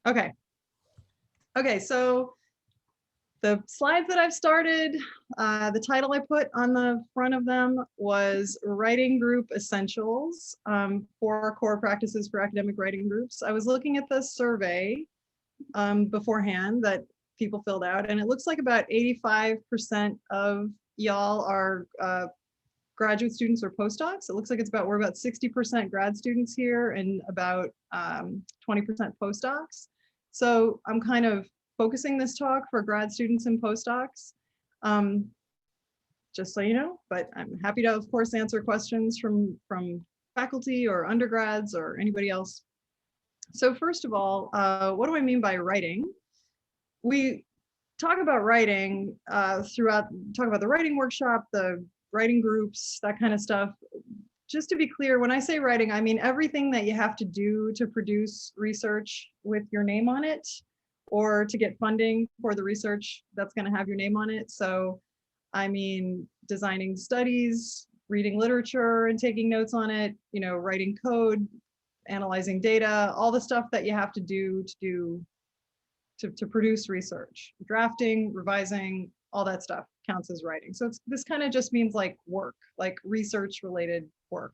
Okay. Okay, so the slides that I've started, the title I put on the front of them was Writing Group Essentials, 4 core practices for academic writing groups. I was looking at the survey beforehand that people filled out, and it looks like about 85% of y'all are graduate students or postdocs. It looks like we're about 60% grad students here and about 20% postdocs. So I'm kind of focusing this talk for grad students and postdocs, just so you know, but I'm happy to, of course, answer questions from faculty or undergrads or anybody else. So first of all, what do I mean by writing? We talk about writing talk about the writing workshop, the writing groups, that kind of stuff. Just to be clear, when I say writing, I mean everything that you have to do to produce research with your name on it, or to get funding for the research that's going to have your name on it. So I mean designing studies, reading literature and taking notes on it, you know, writing code, analyzing data, all the stuff that you have to do to produce research. Drafting, revising, all that stuff counts as writing. So this kind of just means like work, like research related work.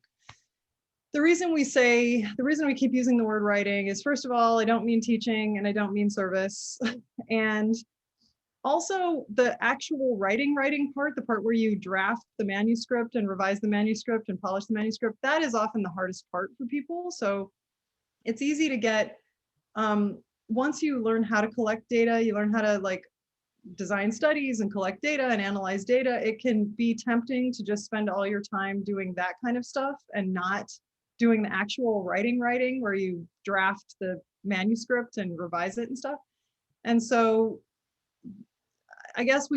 The reason we keep using the word writing is, first of all, I don't mean teaching and I don't mean service. And also the actual writing part, the part where you draft the manuscript and revise the manuscript and polish the manuscript, that is often the hardest part for people. So it's easy to get, once you learn how to collect data, you learn how to like design studies and collect data and analyze data, it can be tempting to just spend all your time doing that kind of stuff and not doing the actual writing where you draft the manuscript and revise it and stuff. And so I guess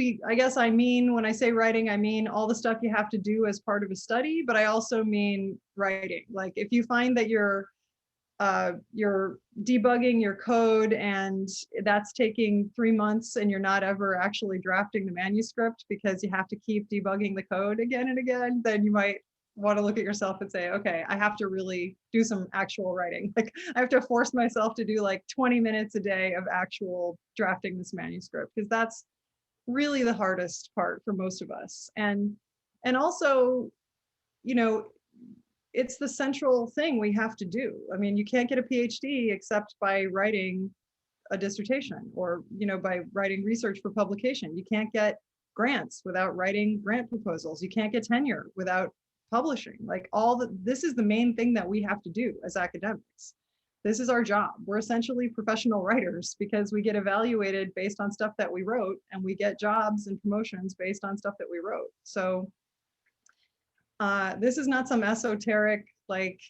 I mean, when I say writing, I mean all the stuff you have to do as part of a study, but I also mean writing. Like if you find that you're debugging your code and that's taking 3 months and you're not ever actually drafting the manuscript because you have to keep debugging the code again and again, then you might want to look at yourself and say, okay, I have to really do some actual writing. Like I have to force myself to do like 20 minutes a day of actual drafting this manuscript, because that's really the hardest part for most of us. And also, you know, it's the central thing we have to do. I mean, you can't get a PhD except by writing a dissertation or, you know, by writing research for publication. You can't get grants without writing grant proposals. You can't get tenure without publishing. Like this is the main thing that we have to do as academics. This is our job. We're essentially professional writers because we get evaluated based on stuff that we wrote, and we get jobs and promotions based on stuff that we wrote. So this is not some esoteric like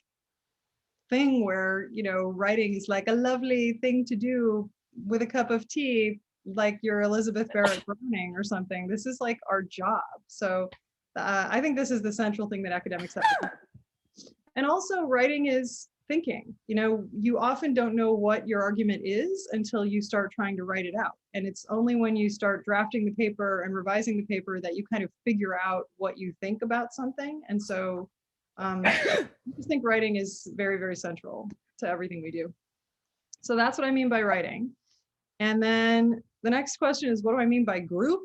thing where, you know, writing is like a lovely thing to do with a cup of tea, like you're Elizabeth Barrett Browning or something. This is like our job. So I think this is the central thing that academics have to do. And also writing is thinking. You know, you often don't know what your argument is until you start trying to write it out. And it's only when you start drafting the paper and revising the paper that you kind of figure out what you think about something. And so I just think writing is very, very central to everything we do. So that's what I mean by writing. And then the next question is, what do I mean by group?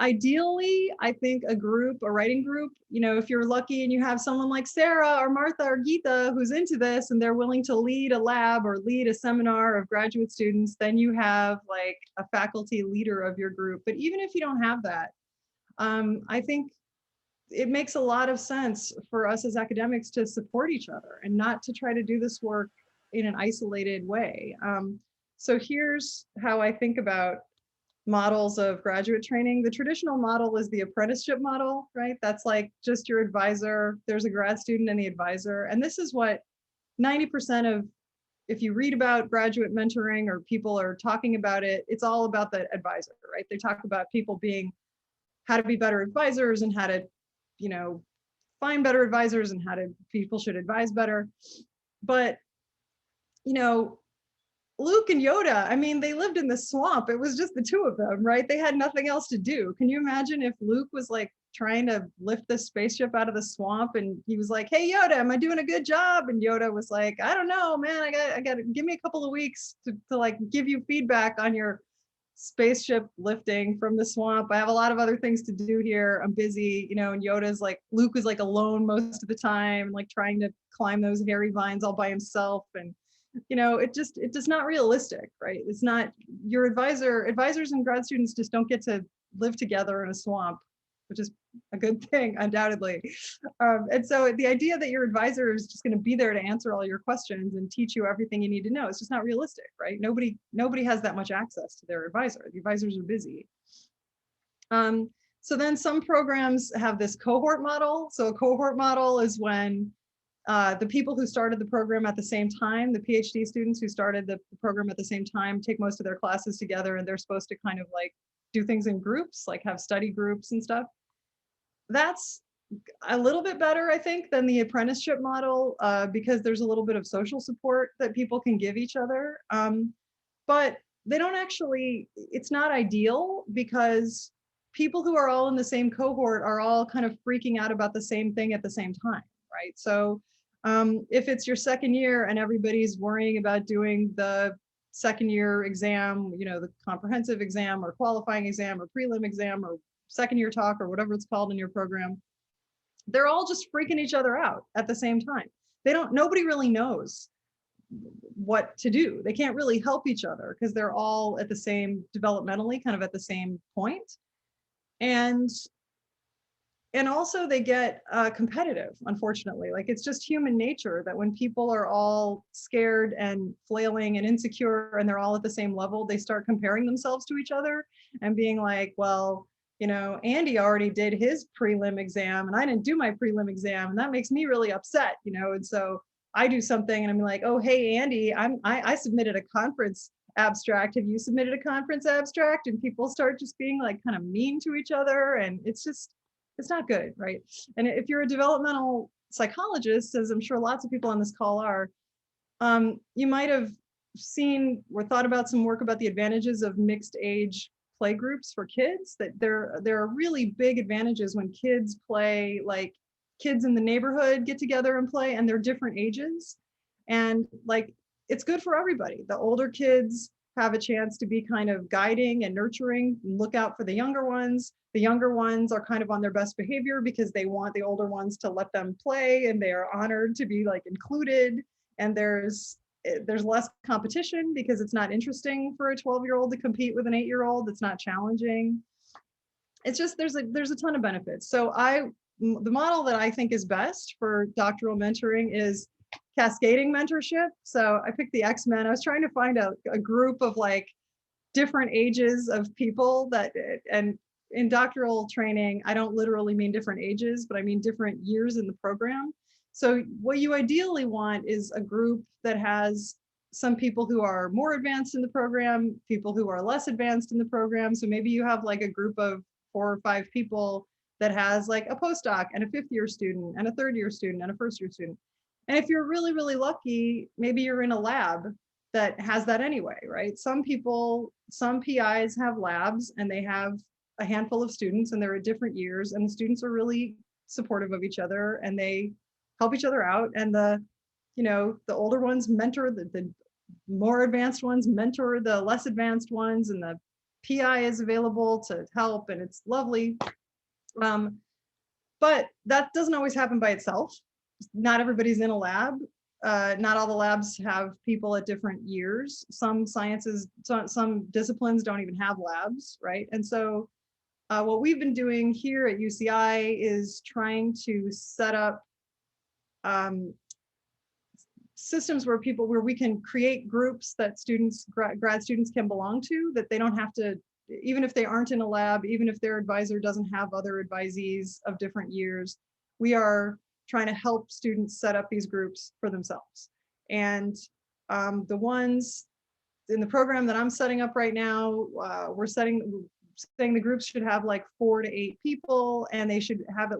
Ideally, I think a writing group, you know, if you're lucky and you have someone like Sarah or Martha or Geeta who's into this and they're willing to lead a lab or lead a seminar of graduate students, then you have like a faculty leader of your group. But even if you don't have that, I think it makes a lot of sense for us as academics to support each other and not to try to do this work in an isolated way. So here's how I think about models of graduate training. The traditional model is the apprenticeship model, right? That's like just your advisor. There's a grad student and the advisor. And this is what 90% of, if you read about graduate mentoring or people are talking about it, it's all about the advisor, right? They talk about people how to be better advisors and how to, you know, find better advisors and people should advise better. But, you know, Luke and Yoda, I mean, they lived in the swamp. It was just the two of them, right? They had nothing else to do. Can you imagine if Luke was like trying to lift this spaceship out of the swamp, and he was like, "Hey Yoda, am I doing a good job?" And Yoda was like, "I don't know, man. I got to give me a couple of weeks to like give you feedback on your spaceship lifting from the swamp. I have a lot of other things to do here. I'm busy, you know." And Yoda's like, Luke is like alone most of the time, like trying to climb those hairy vines all by himself. And you know, it's not realistic, right? It's not your advisors and grad students just don't get to live together in a swamp, which is a good thing, undoubtedly. And so the idea that your advisor is just going to be there to answer all your questions and teach you everything you need to know, it's just not realistic, right? Nobody has that much access to their advisor. The advisors are busy. So then some programs have this cohort model. So a cohort model is when the people who started the program at the same time, the PhD students who started the program at the same time, take most of their classes together, and they're supposed to kind of like do things in groups, like have study groups and stuff. That's a little bit better, I think, than the apprenticeship model, because there's a little bit of social support that people can give each other. But they don't actually, it's not ideal, because people who are all in the same cohort are all kind of freaking out about the same thing at the same time, right? So if it's your second year and everybody's worrying about doing the second year exam, you know, the comprehensive exam or qualifying exam or prelim exam or second year talk or whatever it's called in your program, they're all just freaking each other out at the same time. Nobody really knows what to do. They can't really help each other because they're all at the same, developmentally, kind of at the same point. And also they get competitive, unfortunately. Like, it's just human nature that when people are all scared and flailing and insecure and they're all at the same level, they start comparing themselves to each other and being like, well, you know, Andy already did his prelim exam and I didn't do my prelim exam, and that makes me really upset, you know. And so I do something and I'm like, oh, hey, Andy, I submitted a conference abstract. Have you submitted a conference abstract? And people start just being like kind of mean to each other, and it's not good, right? And if you're a developmental psychologist, as I'm sure lots of people on this call are, you might have seen or thought about some work about the advantages of mixed age play groups for kids. That there are really big advantages when kids play, like kids in the neighborhood get together and play, and they're different ages. And like, it's good for everybody. The older kids have a chance to be kind of guiding and nurturing and look out for the younger ones. The younger ones are kind of on their best behavior because they want the older ones to let them play, and they are honored to be like included. And there's less competition because it's not interesting for a 12-year-old to compete with an 8-year-old. It's not challenging. It's just, there's a ton of benefits. So the model that I think is best for doctoral mentoring is cascading mentorship. So I picked the X-Men. I was trying to find a group of like different ages of people and in doctoral training, I don't literally mean different ages, but I mean different years in the program. So what you ideally want is a group that has some people who are more advanced in the program, people who are less advanced in the program. So maybe you have like a group of 4 or 5 people that has like a postdoc and a 5th-year student and a 3rd-year student and a 1st-year student. And if you're really, really lucky, maybe you're in a lab that has that anyway, right? Some PIs have labs and they have a handful of students and they're at different years, and the students are really supportive of each other and they help each other out. And the older ones mentor the more advanced ones, mentor the less advanced ones, and the PI is available to help, and it's lovely. But that doesn't always happen by itself. Not everybody's in a lab. Not all the labs have people at different years. Some disciplines don't even have labs, right? And so what we've been doing here at UCI is trying to set up systems where we can create groups that grad students can belong to, that they don't have to, even if they aren't in a lab, even if their advisor doesn't have other advisees of different years, we are trying to help students set up these groups for themselves. And the ones in the program that I'm setting up right now, we're saying the groups should have like 4 to 8 people, and they should have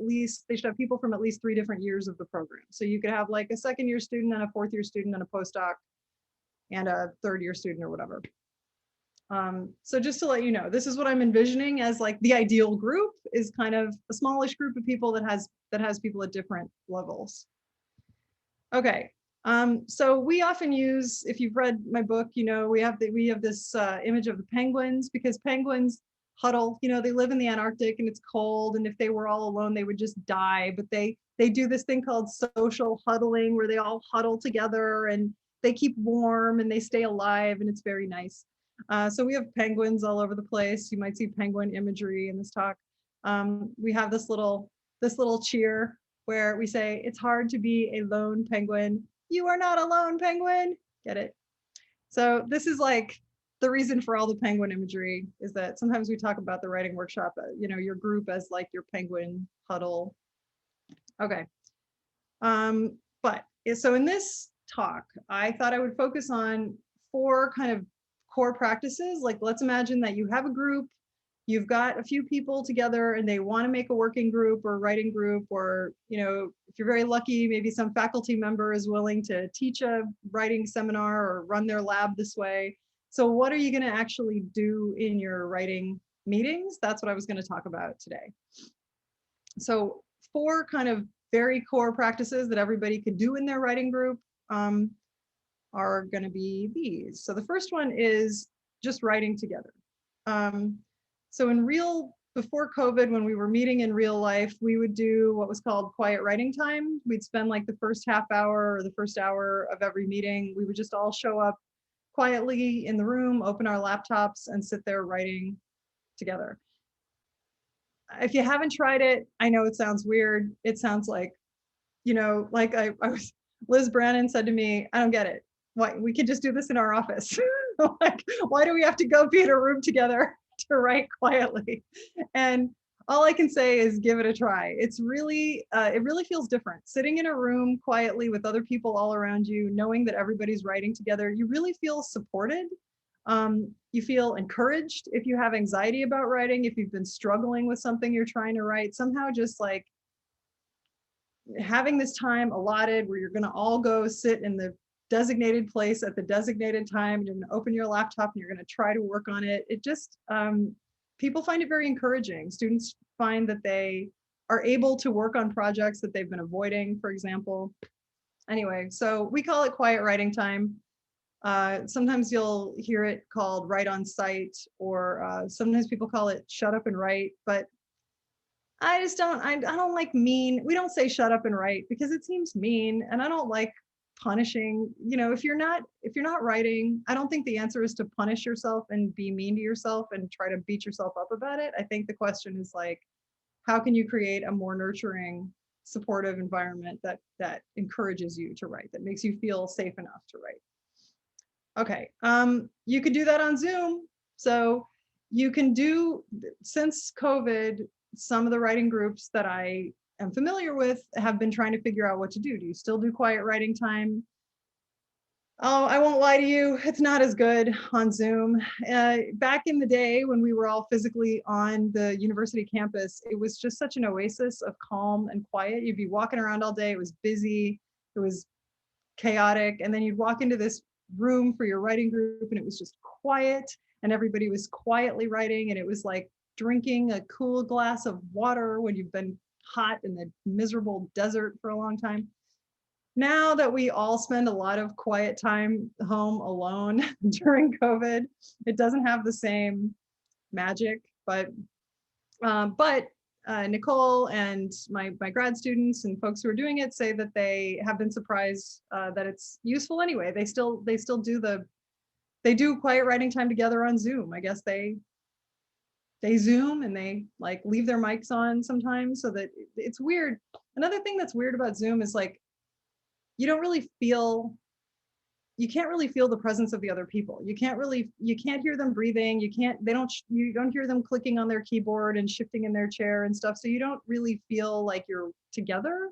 people from at least 3 different years of the program. So you could have like a 2nd-year student and a 4th-year student and a postdoc and a 3rd-year student or whatever. So just to let you know, this is what I'm envisioning as like the ideal group is kind of a smallish group of people that has people at different levels. Okay. So we often use, if you've read my book, you know, we have this image of the penguins, because penguins huddle, you know, they live in the Antarctic and it's cold, and if they were all alone, they would just die. But they do this thing called social huddling, where they all huddle together and they keep warm and they stay alive, and it's very nice. So we have penguins all over the place. You might see penguin imagery in this talk. We have this little cheer where we say, it's hard to be a lone penguin. You are not a lone penguin. Get it? So this is like the reason for all the penguin imagery, is that sometimes we talk about the writing workshop, you know, your group as like your penguin huddle. Okay. But so in this talk, I thought I would focus on 4 kind of core practices. Like, let's imagine that you have a group, you've got a few people together and they want to make a working group or writing group, or, you know, if you're very lucky, maybe some faculty member is willing to teach a writing seminar or run their lab this way. So what are you going to actually do in your writing meetings? That's what I was going to talk about today. So 4 kind of very core practices that everybody could do in their writing group are going to be these. So the first one is just writing together. So before COVID, when we were meeting in real life, we would do what was called quiet writing time. We'd spend like the first half hour or the first hour of every meeting. We would just all show up quietly in the room, open our laptops, and sit there writing together. If you haven't tried it, I know it sounds weird. It sounds like, you know, like Liz Brannon said to me, I don't get it. Why, we could just do this in our office. Like, why do we have to go be in a room together to write quietly? And all I can say is give it a try. It's really, it really feels different. Sitting in a room quietly with other people all around you, knowing that everybody's writing together, you really feel supported. You feel encouraged if you have anxiety about writing, if you've been struggling with something you're trying to write, somehow just like having this time allotted where you're going to all go sit in the designated place at the designated time, and you're going to open your laptop and you're going to try to work on it. It just, people find it very encouraging. Students find that they are able to work on projects that they've been avoiding, for example. Anyway, so we call it quiet writing time. Sometimes you'll hear it called write on site, or sometimes people call it shut up and write, but I just don't, I don't like mean, we don't say shut up and write because it seems mean, and I don't like punishing, you know, if you're not writing, I don't think the answer is to punish yourself and be mean to yourself and try to beat yourself up about it. I think the question is like, how can you create a more nurturing, supportive environment that encourages you to write, that makes you feel safe enough to write? Okay, you could do that on Zoom. So you can do, since COVID, some of the writing groups that I am familiar with have been trying to figure out what to do. Do you still do quiet writing time? Oh, I won't lie to you, it's not as good on Zoom. Back in the day when we were all physically on the university campus, it was just such an oasis of calm and quiet. You'd be walking around all day, it was busy, it was chaotic, and then you'd walk into this room for your writing group and it was just quiet and everybody was quietly writing, and it was like drinking a cool glass of water when you've been hot in the miserable desert for a long time. Now that we all spend a lot of quiet time home alone during COVID, it doesn't have the same magic, but Nicole and my grad students and folks who are doing it say that they have been surprised that it's useful anyway. They still do quiet writing time together on Zoom. I guess they Zoom and they like leave their mics on sometimes, so that it's weird. Another thing that's weird about Zoom is like, you can't really feel the presence of the other people. You can't hear them breathing. You don't hear them clicking on their keyboard and shifting in their chair and stuff. So you don't really feel like you're together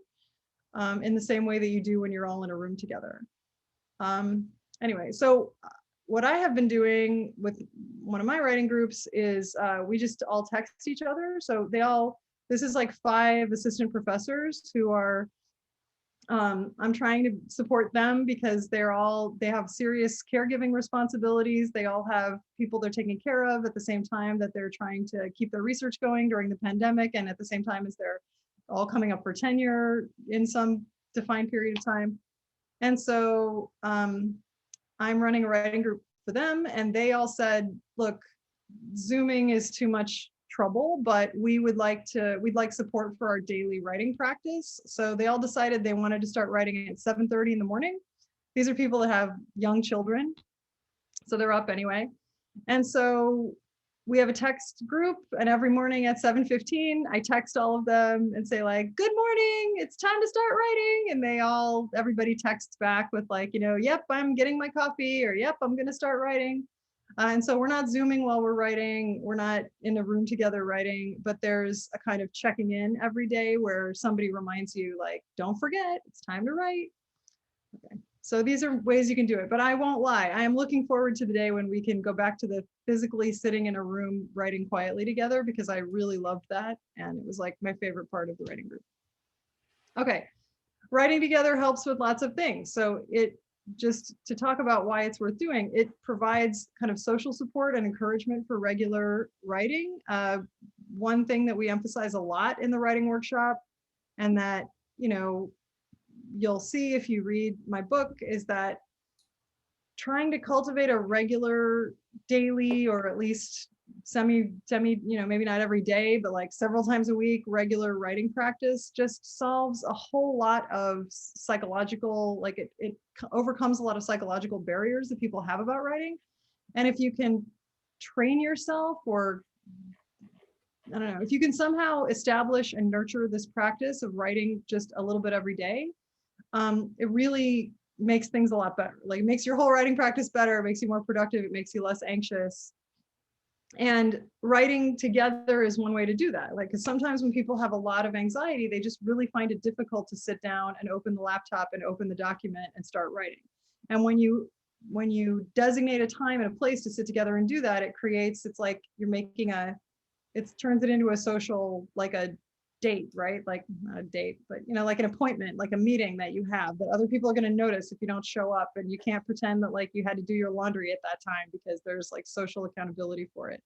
in the same way that you do when you're all in a room together. Anyway, so what I have been doing with one of my writing groups is we just all text each other. So this is like 5 assistant professors who are I'm trying to support them because they have serious caregiving responsibilities. They all have people they're taking care of at the same time that they're trying to keep their research going during the pandemic, and at the same time as they're all coming up for tenure in some defined period of time. And so I'm running a writing group for them, and they all said, look, Zooming is too much trouble, but we'd like support for our daily writing practice. So they all decided they wanted to start writing at 7:30 in the morning. These are people that have young children, so they're up anyway. And so we have a text group, and every morning at 7:15, I text all of them and say like, good morning, it's time to start writing. And everybody texts back with like, yep, I'm getting my coffee, or yep, I'm gonna start writing. And so we're not Zooming while we're writing, we're not in a room together writing, but there's a kind of checking in every day where somebody reminds you like, don't forget, it's time to write. Okay. So these are ways you can do it, but I won't lie. I am looking forward to the day when we can go back to the physically sitting in a room writing quietly together, because I really loved that. And it was like my favorite part of the writing group. Okay, writing together helps with lots of things. So just to talk about why it's worth doing, it provides kind of social support and encouragement for regular writing. One thing that we emphasize a lot in the writing workshop, and that, you'll see if you read my book, is that trying to cultivate a regular daily, or at least semi, maybe not every day, but like several times a week, regular writing practice just solves a whole lot of psychological, like it overcomes a lot of psychological barriers that people have about writing. And if you can train yourself, or I don't know, if you can somehow establish and nurture this practice of writing just a little bit every day, it really makes things a lot better. Like, it makes your whole writing practice better, it makes you more productive, it makes you less anxious. And writing together is one way to do that. Like, because sometimes when people have a lot of anxiety, they just really find it difficult to sit down and open the laptop and open the document and start writing. And when you designate a time and a place to sit together and do that, it's like you're making it turns it into a social, like a date, right? Like, not a date, but like an appointment, like a meeting that you have, that other people are going to notice if you don't show up, and you can't pretend that like you had to do your laundry at that time, because there's like social accountability for it.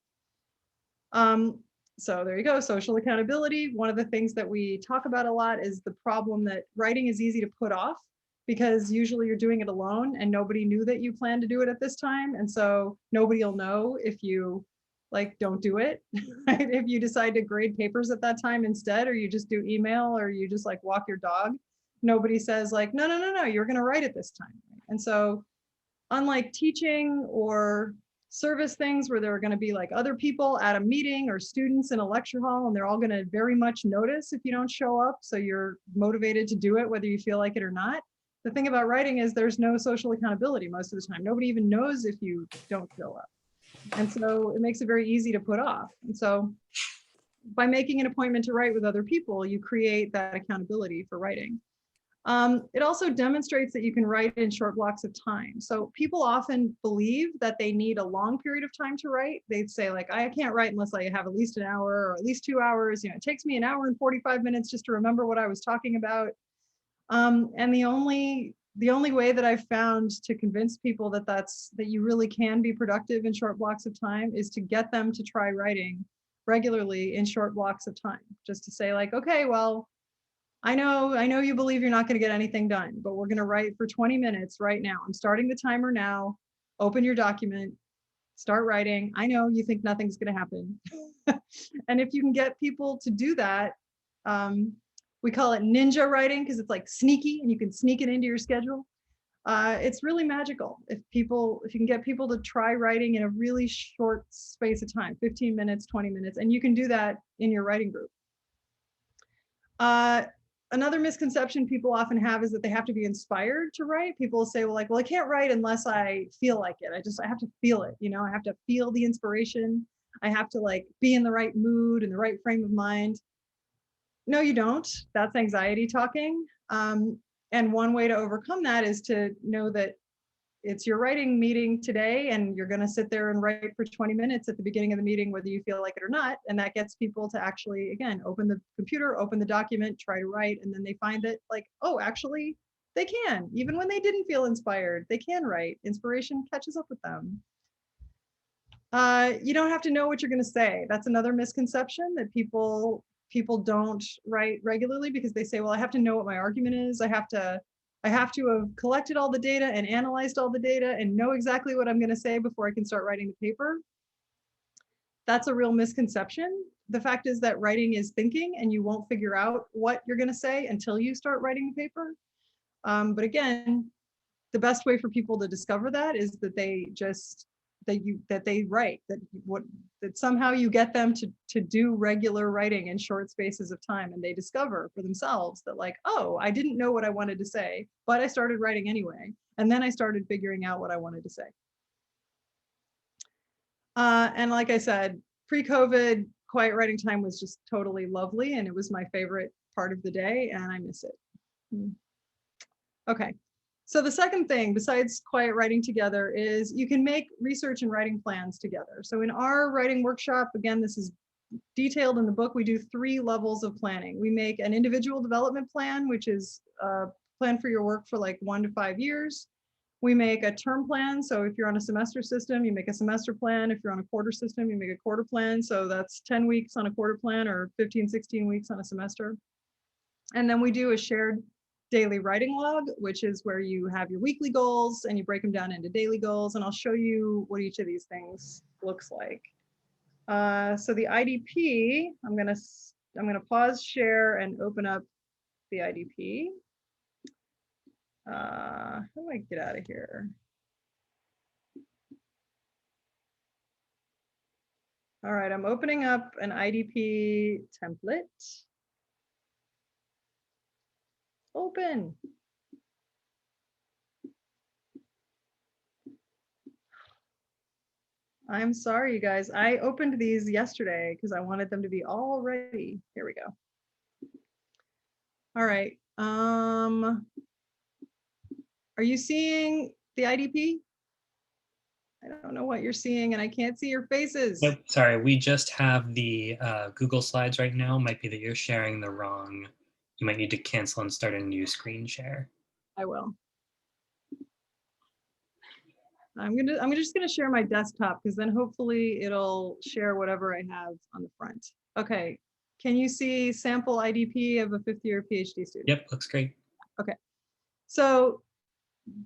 So there you go, social accountability. One of the things that we talk about a lot is the problem that writing is easy to put off, because usually you're doing it alone and nobody knew that you planned to do it at this time, and so nobody will know if you like don't do it. Right? If you decide to grade papers at that time instead, or you just do email, or you just like walk your dog, nobody says like, no, you're going to write at this time. And so unlike teaching or service things where there are going to be like other people at a meeting, or students in a lecture hall, and they're all going to very much notice if you don't show up, so you're motivated to do it whether you feel like it or not. The thing about writing is there's no social accountability most of the time. Nobody even knows if you don't show up. And so it makes it very easy to put off. And so by making an appointment to write with other people, you create that accountability for writing. It also demonstrates that you can write in short blocks of time. So people often believe that they need a long period of time to write. They'd say like, I can't write unless I have at least an hour, or at least 2 hours. It takes me an hour and 45 minutes just to remember what I was talking about. And the only way that I've found to convince people that you really can be productive in short blocks of time is to get them to try writing regularly in short blocks of time. Just to say like, okay, well, I know you believe you're not going to get anything done, but we're going to write for 20 minutes right now. I'm starting the timer now. Open your document, start writing. I know you think nothing's going to happen. And if you can get people to do that, we call it ninja writing, because it's like sneaky and you can sneak it into your schedule. It's really magical if you can get people to try writing in a really short space of time, 15 minutes, 20 minutes, and you can do that in your writing group. Another misconception people often have is that they have to be inspired to write. People will say, well, I can't write unless I feel like it. I have to feel it. I have to feel the inspiration. I have to like be in the right mood and the right frame of mind. No, you don't. That's anxiety talking. And one way to overcome that is to know that it's your writing meeting today, and you're going to sit there and write for 20 minutes at the beginning of the meeting, whether you feel like it or not. And that gets people to actually, again, open the computer, open the document, try to write, and then they find that, like, oh, actually, they can. Even when they didn't feel inspired, they can write. Inspiration catches up with them. You don't have to know what you're going to say. That's another misconception, that people don't write regularly because they say, well, I have to know what my argument is. I have to have collected all the data and analyzed all the data and know exactly what I'm going to say before I can start writing the paper. That's a real misconception. The fact is that writing is thinking, and you won't figure out what you're going to say until you start writing the paper. But again, the best way for people to discover that is that they just that they write, that somehow you get them to do regular writing in short spaces of time, and they discover for themselves that, like, oh, I didn't know what I wanted to say, but I started writing anyway, and then I started figuring out what I wanted to say. And like I said, pre-COVID, quiet writing time was just totally lovely, and it was my favorite part of the day, and I miss it. Okay. So the second thing, besides quiet writing together, is you can make research and writing plans together. So in our writing workshop, again, this is detailed in the book, we do 3 levels of planning. We make an individual development plan, which is a plan for your work for like 1 to 5 years. We make a term plan. So if you're on a semester system, you make a semester plan. If you're on a quarter system, you make a quarter plan. So that's 10 weeks on a quarter plan, or 15, 16 weeks on a semester. And then we do a shared daily writing log, which is where you have your weekly goals and you break them down into daily goals. And I'll show you what each of these things looks like. So the IDP, I'm gonna pause share and open up the IDP. How do I get out of here? All right, I'm opening up an IDP template. Open. I'm sorry, you guys. I opened these yesterday because I wanted them to be all ready. Here we go. All right. Are you seeing the IDP? I don't know what you're seeing, and I can't see your faces. Nope, sorry. We just have the Google Slides right now. Might be that you're sharing the wrong. You might need to cancel and start a new screen share. I will. I'm just gonna share my desktop, because then hopefully it'll share whatever I have on the front. Okay, can you see sample IDP of a 5th-year PhD student? Yep, looks great. Okay, so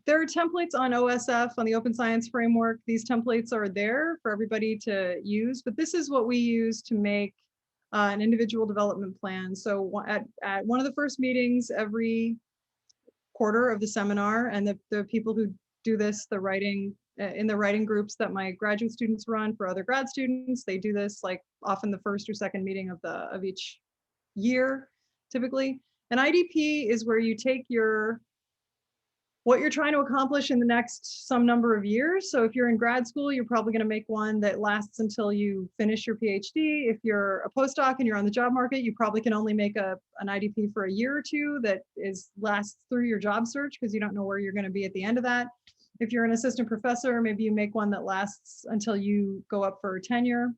there are templates on OSF, on the Open Science Framework. These templates are there for everybody to use, but this is what we use to make an individual development plan. So at one of the first meetings every quarter of the seminar, and the people who do this, the writing in the writing groups that my graduate students run for other grad students, they do this like often the first or second meeting of each year, typically. An IDP is where you take what you're trying to accomplish in the next some number of years. So if you're in grad school, you're probably going to make one that lasts until you finish your PhD. If you're a postdoc and you're on the job market, you probably can only make an IDP for a year or two that lasts through your job search, because you don't know where you're going to be at the end of that. If you're an assistant professor, maybe you make one that lasts until you go up for tenure.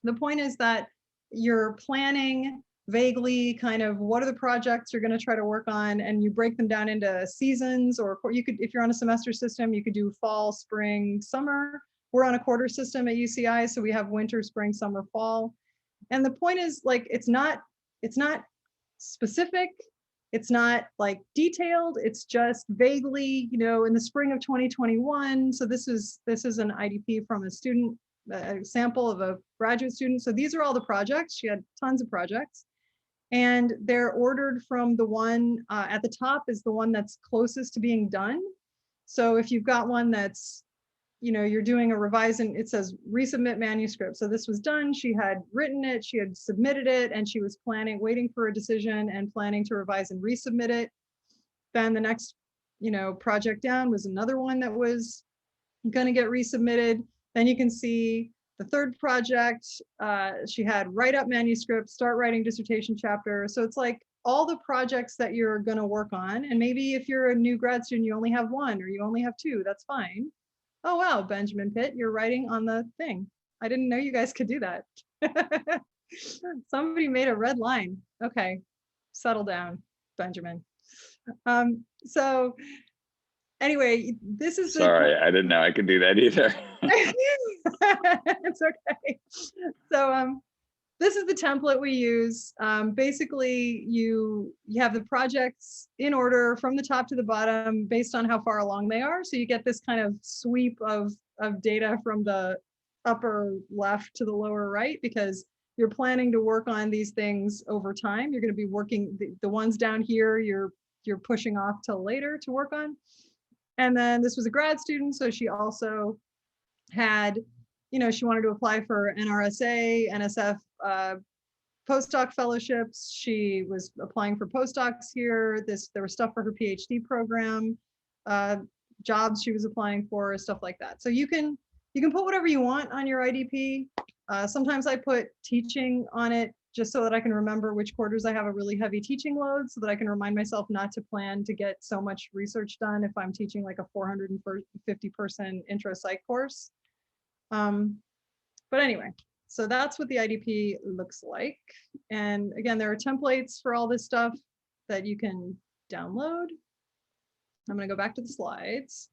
The point is that you're planning vaguely kind of what are the projects you're going to try to work on, and you break them down into seasons, or you could, if you're on a semester system, you could do fall, spring, summer. We're on a quarter system at UCI, so we have winter, spring, summer, fall. And the point is, like, it's not specific, it's not like detailed, it's just vaguely, in the spring of 2021. So this is an IDP from a student, a sample of a graduate student. So these are all the projects. She had tons of projects, and they're ordered from the one at the top is the one that's closest to being done. So if you've got one that's, you're doing a revise, and it says resubmit manuscript. So this was done. She had written it, she had submitted it, and she was waiting for a decision and planning to revise and resubmit it. Then the next, project down was another one that was going to get resubmitted. Then you can see the third project, she had write up manuscript, start writing dissertation chapter. So it's like all the projects that you're going to work on. And maybe if you're a new grad student, you only have one or you only have two, that's fine. Oh, wow, Benjamin Pitt, you're writing on the thing. I didn't know you guys could do that. Somebody made a red line. Okay, settle down, Benjamin. So anyway, this is Sorry, I didn't know I could do that either. It's okay. So this is the template we use. Basically, you have the projects in order from the top to the bottom based on how far along they are. So you get this kind of sweep of data from the upper left to the lower right, because you're planning to work on these things over time. You're going to be working the ones down here, you're pushing off till later to work on. And then this was a grad student, so she also had, she wanted to apply for NRSA, NSF postdoc fellowships. She was applying for postdocs here. There was stuff for her PhD program, jobs she was applying for, stuff like that. So you can put whatever you want on your IDP. Sometimes I put teaching on it just so that I can remember which quarters I have a really heavy teaching load, so that I can remind myself not to plan to get so much research done if I'm teaching like a 450-person intro psych course. But anyway, so that's what the IDP looks like. And again, there are templates for all this stuff that you can download. I'm going to go back to the slides.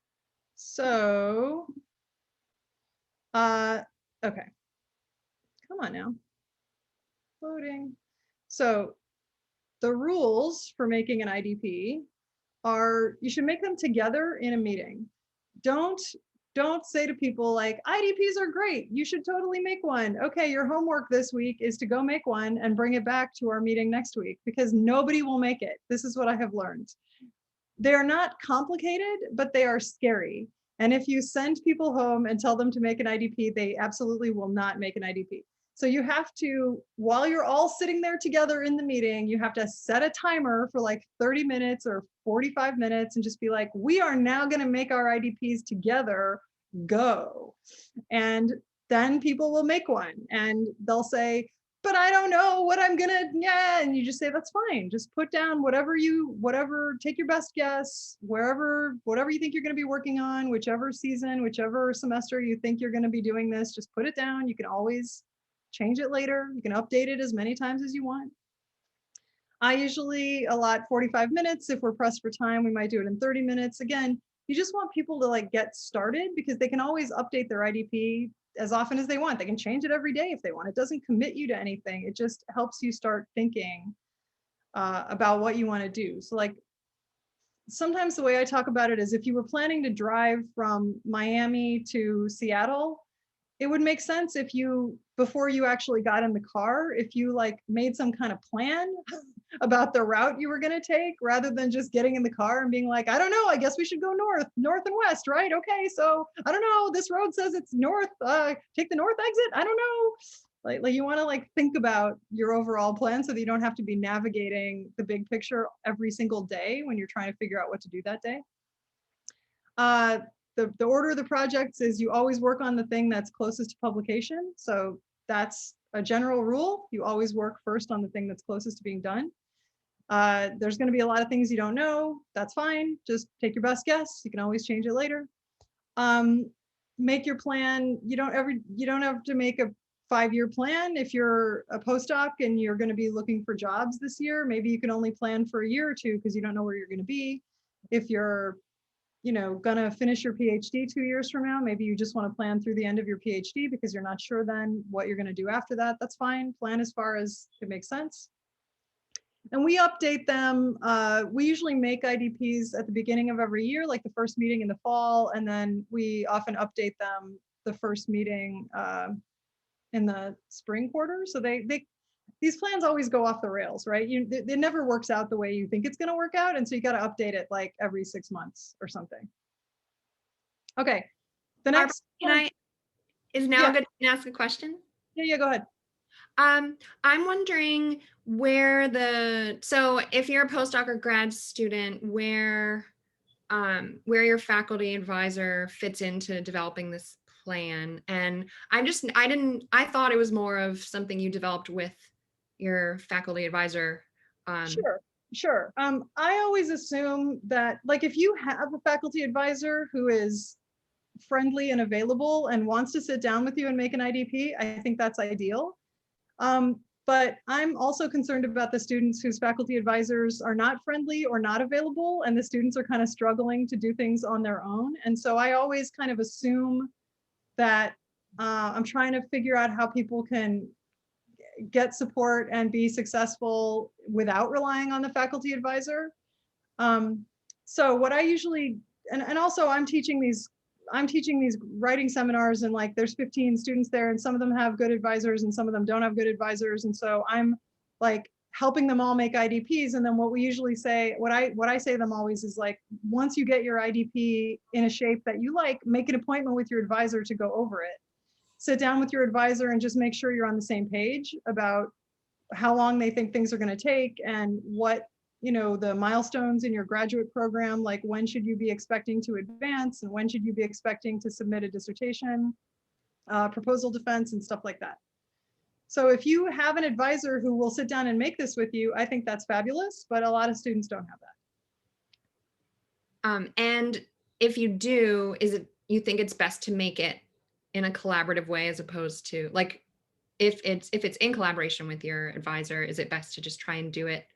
So, okay, come on now. Loading. So the rules for making an IDP are, you should make them together in a meeting. Don't say to people like, IDPs are great, you should totally make one. Okay, your homework this week is to go make one and bring it back to our meeting next week, because nobody will make it. This is what I have learned. They're not complicated, but they are scary. And if you send people home and tell them to make an IDP, they absolutely will not make an IDP. So you have to, while you're all sitting there together in the meeting, you have to set a timer for like 30 minutes or 45 minutes and just be like, we are now going to make our IDPs together, go. And then people will make one and they'll say, but I don't know what I'm gonna, yeah. And you just say, that's fine. Just put down whatever, take your best guess, whatever you think you're gonna be working on, whichever season, whichever semester you think you're gonna be doing this, just put it down. You can always change it later. You can update it as many times as you want. I usually allot 45 minutes. If we're pressed for time, we might do it in 30 minutes. Again, you just want people to like get started, because they can always update their IDP as often as they want. They can change it every day if they want. It doesn't commit you to anything. It just helps you start thinking about what you want to do. So like, sometimes the way I talk about it is, if you were planning to drive from Miami to Seattle, it would make sense if you, before you actually got in the car, if you like made some kind of plan about the route you were going to take, rather than just getting in the car and being like, I don't know, I guess we should go north and west, right? Okay, so I don't know, this road says it's north, take the north exit, I don't know. Like you want to like think about your overall plan so that you don't have to be navigating the big picture every single day when you're trying to figure out what to do that day. The order of the projects is, you always work on the thing that's closest to publication. So that's a general rule. You always work first on the thing that's closest to being done. There's going to be a lot of things you don't know. That's fine. Just take your best guess. You can always change it later. Make your plan. You don't have to make a 5-year plan. If you're a postdoc and you're going to be looking for jobs this year, maybe you can only plan for a year or two, because you don't know where you're going to be. If you're gonna finish your PhD 2 years from now, maybe you just want to plan through the end of your PhD because you're not sure then what you're going to do after that. That's fine. Plan as far as it makes sense. And we update them. We usually make IDPs at the beginning of every year, like the first meeting in the fall, and then we often update them the first meeting in the spring quarter. So these plans always go off the rails, right? It never works out the way you think it's going to work out. And so you got to update it like every 6 months or something. Okay. The next. Is now good to ask a question? Yeah, go ahead. I'm wondering so if you're a postdoc or grad student, where your faculty advisor fits into developing this plan. And I thought it was more of something you developed with your faculty advisor Sure. I always assume that, like, if you have a faculty advisor who is friendly and available and wants to sit down with you and make an IDP, I think that's ideal. But I'm also concerned about the students whose faculty advisors are not friendly or not available, and the students are kind of struggling to do things on their own. And so I always kind of assume that I'm trying to figure out how people can get support and be successful without relying on the faculty advisor. So what I usually, and also I'm teaching these writing seminars, and like there's 15 students there, and some of them have good advisors and some of them don't have good advisors. And so I'm like helping them all make IDPs. And then what we usually say, what I say to them always is like, once you get your IDP in a shape that you like, make an appointment with your advisor to go over it. Sit down with your advisor and just make sure you're on the same page about how long they think things are going to take, and what, you know, the milestones in your graduate program, like when should you be expecting to advance and when should you be expecting to submit a dissertation, proposal defense, and stuff like that. So if you have an advisor who will sit down and make this with you, I think that's fabulous, but a lot of students don't have that. And if you do, you think it's best to make it in a collaborative way, as opposed to, like, if it's in collaboration with your advisor, is it best to just try and do it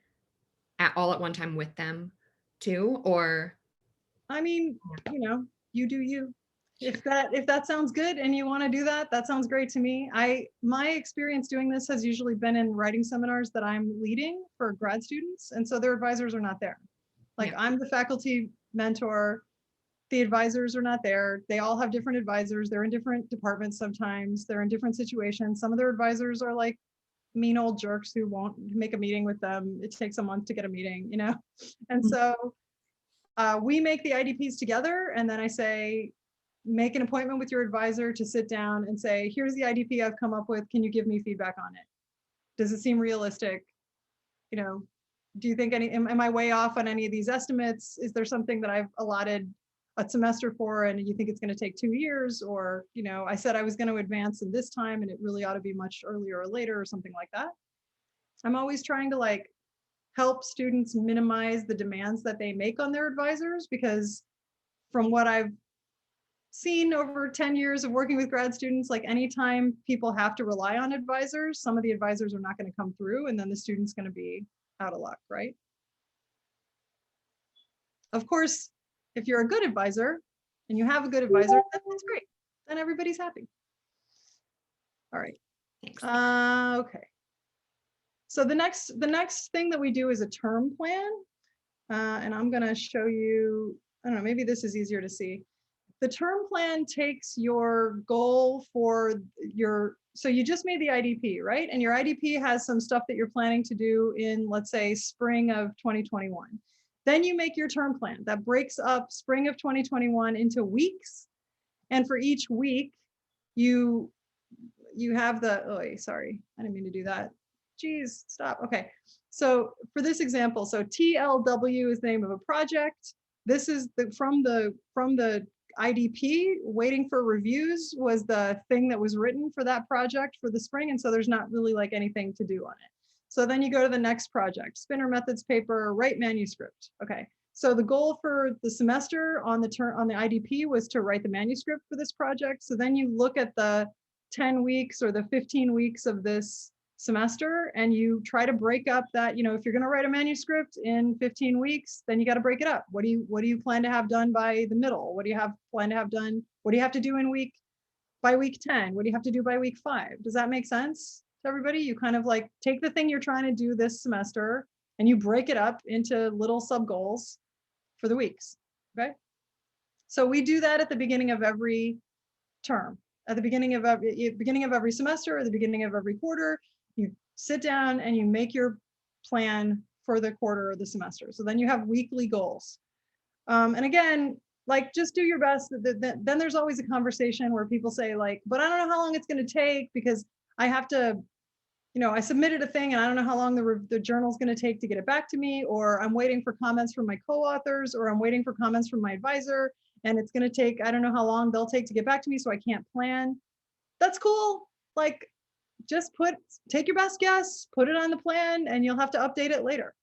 all at one time with them too? Or, I mean, you know, you do you. If that sounds good and you want to do that, that sounds great to me. My experience doing this has usually been in writing seminars that I'm leading for grad students, and so their advisors are not there. Like, yeah. I'm the faculty mentor, the advisors are not there. They all have different advisors. They're in different departments sometimes. They're in different situations. Some of their advisors are like mean old jerks who won't make a meeting with them. It takes a month to get a meeting, you know? And so we make the IDPs together, and then I say, make an appointment with your advisor to sit down and say, here's the IDP I've come up with. Can you give me feedback on it? Does it seem realistic? You know, do you think am I way off on any of these estimates? Is there something that I've allotted a semester for and you think it's going to take 2 years? Or, you know, I said I was going to advance in this time and it really ought to be much earlier or later, or something like that. I'm always trying to like help students minimize the demands that they make on their advisors, because from what I've seen over 10 years of working with grad students, like anytime people have to rely on advisors, some of the advisors are not going to come through, and then the student's going to be out of luck, right? Of course, if you're a good advisor and you have a good advisor, that's great. Then everybody's happy. All right. Thanks. Okay. So the next thing that we do is a term plan. And I'm going to show you, I don't know, maybe this is easier to see. The term plan takes your goal for so you just made the IDP, right? And your IDP has some stuff that you're planning to do in, let's say, spring of 2021. Then you make your term plan that breaks up spring of 2021 into weeks. And for each week, you have the, sorry, I didn't mean to do that. Geez, stop. Okay. So for this example, so TLW is the name of a project. This is from the IDP. Waiting for reviews was the thing that was written for that project for the spring. And so there's not really like anything to do on it. So then you go to the next project, Spinner Methods paper, write manuscript. Okay. So the goal for the semester on the IDP was to write the manuscript for this project. So then you look at the 10 weeks or the 15 weeks of this semester, and you try to break up that, you know, if you're going to write a manuscript in 15 weeks, then you got to break it up. What do you plan to have done by the middle? What do you plan to have done? What do you have to do by week 10? What do you have to do by week 5? Does that make sense to everybody? You kind of like take the thing you're trying to do this semester and you break it up into little sub goals for the weeks. Okay. So we do that at the beginning of every term, at the beginning of every semester, or the beginning of every quarter. You sit down and you make your plan for the quarter or the semester. So then you have weekly goals. And again, like, just do your best. Then there's always a conversation where people say like, but I don't know how long it's going to take because I have to, you know, I submitted a thing and I don't know how long the journal's going to take to get it back to me, or I'm waiting for comments from my co-authors, or I'm waiting for comments from my advisor, and it's going to take, I don't know how long they'll take to get back to me, so I can't plan. That's cool. Like, just take your best guess, put it on the plan, and you'll have to update it later.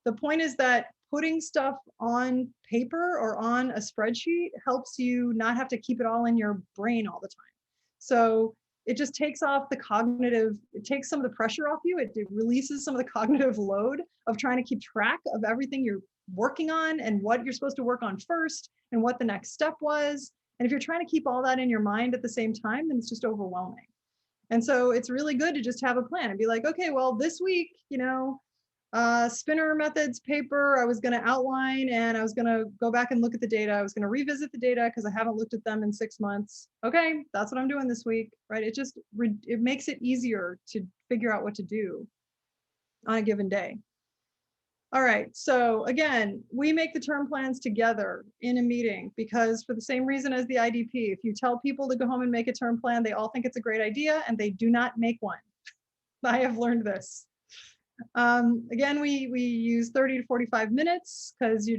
The point is that putting stuff on paper or on a spreadsheet helps you not have to keep it all in your brain all the time. So it just takes off the cognitive, it takes some of the pressure off you. It releases some of the cognitive load of trying to keep track of everything you're working on and what you're supposed to work on first and what the next step was. And if you're trying to keep all that in your mind at the same time, then it's just overwhelming. And so it's really good to just have a plan and be like, okay, well, this week, Spinner methods paper, I was going to outline and I was going to go back and look at the data. I was going to revisit the data because I haven't looked at them in 6 months. Okay, that's what I'm doing this week, right? It makes it easier to figure out what to do on a given day. All right, so again, we make the term plans together in a meeting because for the same reason as the IDP, if you tell people to go home and make a term plan, they all think it's a great idea and they do not make one. I have learned this. Again, we use 30 to 45 minutes because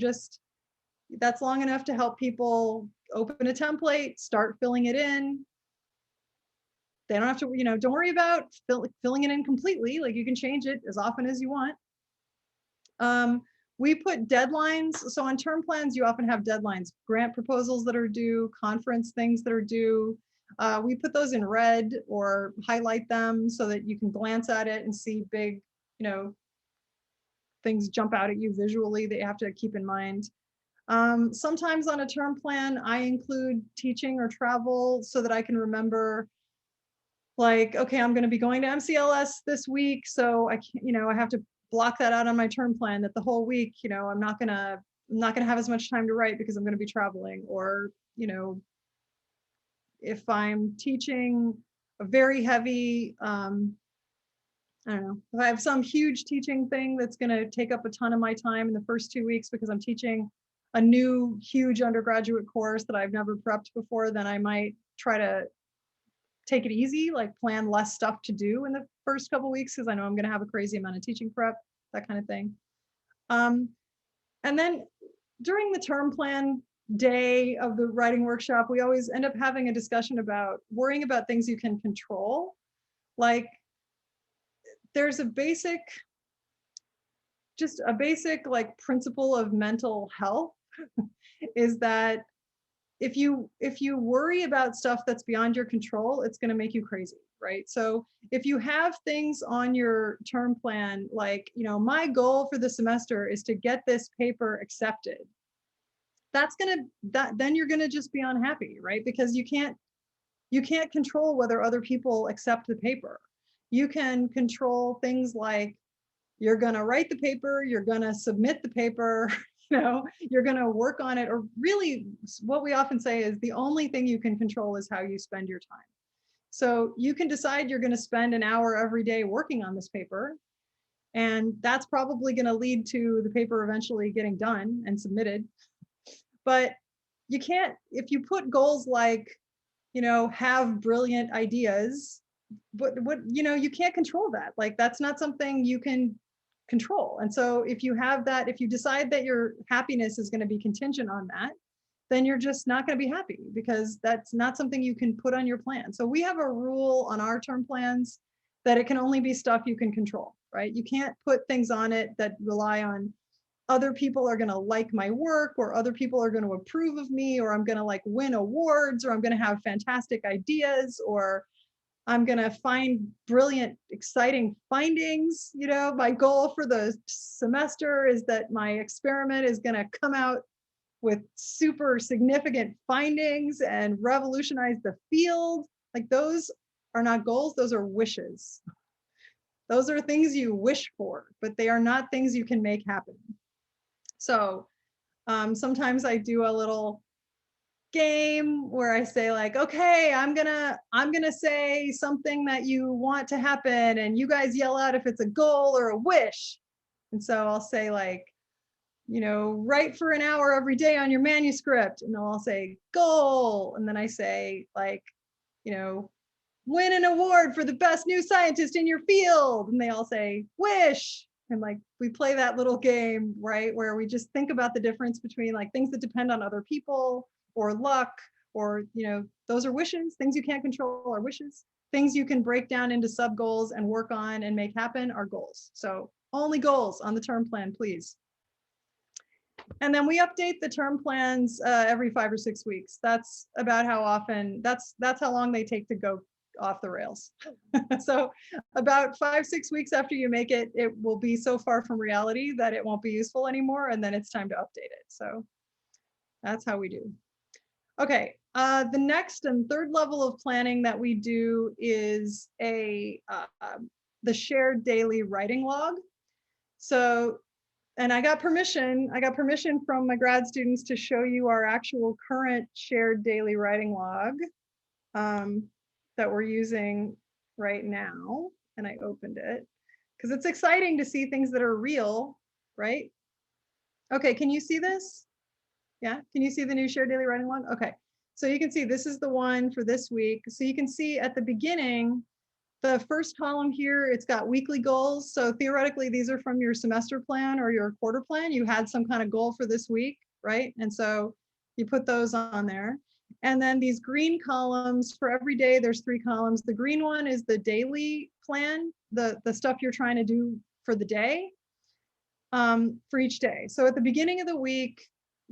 that's long enough to help people open a template, start filling it in. They don't have to, don't worry about filling it in completely. Like you can change it as often as you want. We put deadlines. So on term plans, you often have deadlines, grant proposals that are due, conference things that are due. We put those in red or highlight them so that you can glance at it and see big, things jump out at you visually that you have to keep in mind. Sometimes on a term plan, I include teaching or travel so that I can remember like, okay, I'm going to be going to MCLS this week. So I can't, I have to block that out on my term plan that the whole week, I'm not going to have as much time to write because I'm going to be traveling. Or, if I'm teaching a very heavy, I don't know, if I have some huge teaching thing that's going to take up a ton of my time in the first 2 weeks because I'm teaching a new huge undergraduate course that I've never prepped before, then I might try to take it easy, like plan less stuff to do in the first couple of weeks because I know I'm going to have a crazy amount of teaching prep, that kind of thing. And then during the term plan day of the writing workshop, we always end up having a discussion about worrying about things you can control. Like there's a basic like principle of mental health is that if you worry about stuff that's beyond your control, it's going to make you crazy, right? So if you have things on your term plan, like, my goal for the semester is to get this paper accepted, then you're going to just be unhappy, right? Because you can't control whether other people accept the paper. You can control things like you're going to write the paper, you're going to submit the paper, you're going to work on it. Or really what we often say is the only thing you can control is how you spend your time. So you can decide you're going to spend an hour every day working on this paper. And that's probably going to lead to the paper eventually getting done and submitted. But you can't, if you put goals like, have brilliant ideas, but you can't control that. Like that's not something you can control. And so if you have that, if you decide that your happiness is going to be contingent on that, then you're just not going to be happy because that's not something you can put on your plan. So we have a rule on our term plans that it can only be stuff you can control, right? You can't put things on it that rely on other people are going to like my work, or other people are going to approve of me, or I'm going to like win awards, or I'm going to have fantastic ideas, or I'm going to find brilliant, exciting findings. My goal for the semester is that my experiment is going to come out with super significant findings and revolutionize the field. Like those are not goals, those are wishes. Those are things you wish for, but they are not things you can make happen. So sometimes I do a little game where I say like, okay, I'm gonna say something that you want to happen and you guys yell out if it's a goal or a wish. And so I'll say like, write for an hour every day on your manuscript, and I'll say goal. And then I say like, win an award for the best new scientist in your field. And they all say wish. And like, we play that little game, right? Where we just think about the difference between like things that depend on other people or luck or, you know, those are wishes. Things you can't control are wishes. Things you can break down into sub goals and work on and make happen are goals. So only goals on the term plan, please. And then we update the term plans every 5 or 6 weeks. That's about how often, that's how long they take to go off the rails. So about 5, 6 weeks after you make it, it will be so far from reality that it won't be useful anymore. And then it's time to update it. So that's how we do. Okay, the next and third level of planning that we do is the shared daily writing log. So, and I got permission from my grad students to show you our actual current shared daily writing log that we're using right now. And I opened it because it's exciting to see things that are real, right? Okay, can you see this? Yeah, can you see the new shared daily writing log? Okay, so you can see this is the one for this week. So you can see at the beginning, the first column here, it's got weekly goals. So theoretically, these are from your semester plan or your quarter plan. You had some kind of goal for this week, right? And so you put those on there. And then these green columns, for every day, there's 3 columns. The green one is the daily plan, the stuff you're trying to do for the day, for each day. So at the beginning of the week,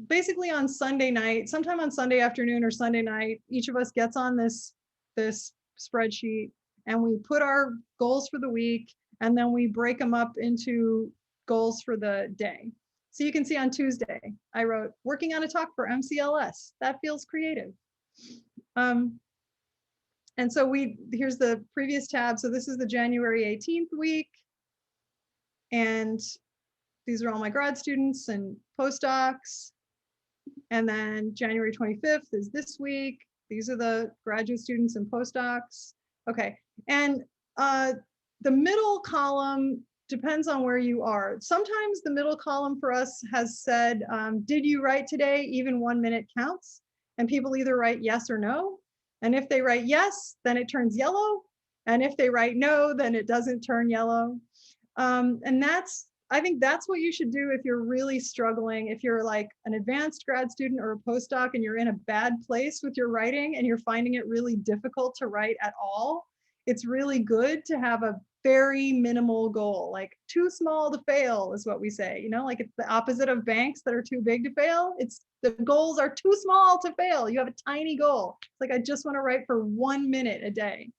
basically on Sunday night, sometime on Sunday afternoon or Sunday night, each of us gets on this spreadsheet and we put our goals for the week, and then we break them up into goals for the day. So you can see on Tuesday, I wrote, working on a talk for MCLS. That feels creative. And so here's the previous tab. So this is the January 18th week. And these are all my grad students and postdocs. And then January 25th is this week. These are the graduate students and postdocs. Okay, and the middle column depends on where you are. Sometimes the middle column for us has said, did you write today? Even 1 minute counts. And people either write yes or no. And if they write yes, then it turns yellow. And if they write no, then it doesn't turn yellow. And I think that's what you should do if you're really struggling. If you're like an advanced grad student or a postdoc and you're in a bad place with your writing and you're finding it really difficult to write at all, it's really good to have a very minimal goal, like too small to fail is what we say, you know, like it's the opposite of banks that are too big to fail. It's the goals are too small to fail. You have a tiny goal. It's like, I just want to write for 1 minute a day.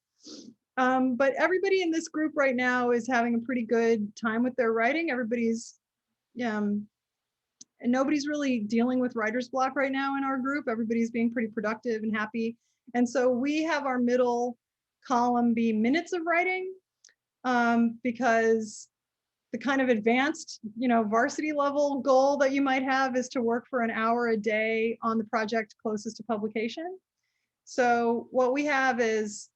But everybody in this group right now is having a pretty good time with their writing. Everybody's, and nobody's really dealing with writer's block right now in our group. Everybody's being pretty productive and happy. And so we have our middle column be minutes of writing, because the kind of advanced, you know, varsity level goal that you might have is to work for an hour a day on the project closest to publication. So what we have is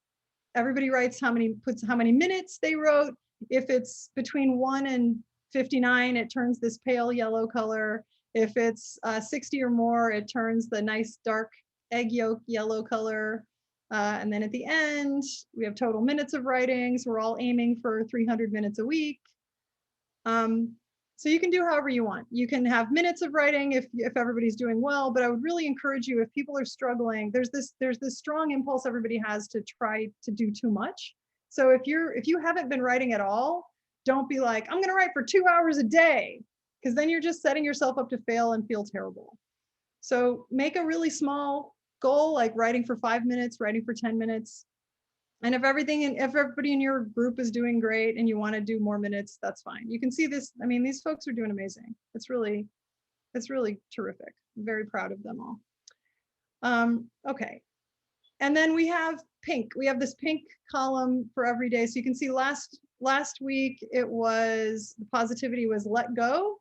everybody writes puts how many minutes they wrote. If it's between 1 and 59, it turns this pale yellow color. If it's 60 or more, it turns the nice dark egg yolk yellow color. And then at the end, we have total minutes of writing. So we're all aiming for 300 minutes a week. So you can do however you want. You can have minutes of writing if everybody's doing well, but I would really encourage you, if people are struggling, there's this strong impulse everybody has to try to do too much. So if you haven't been writing at all, don't be like, I'm gonna write for 2 hours a day, because then you're just setting yourself up to fail and feel terrible. So make a really small goal, like writing for 5 minutes, writing for 10 minutes. And if everybody in your group is doing great and you want to do more minutes, that's fine. You can see this. I mean, these folks are doing amazing. It's really terrific. I'm very proud of them all. Okay. And then we have pink. We have this pink column for every day. So you can see last week, the positivity was let go.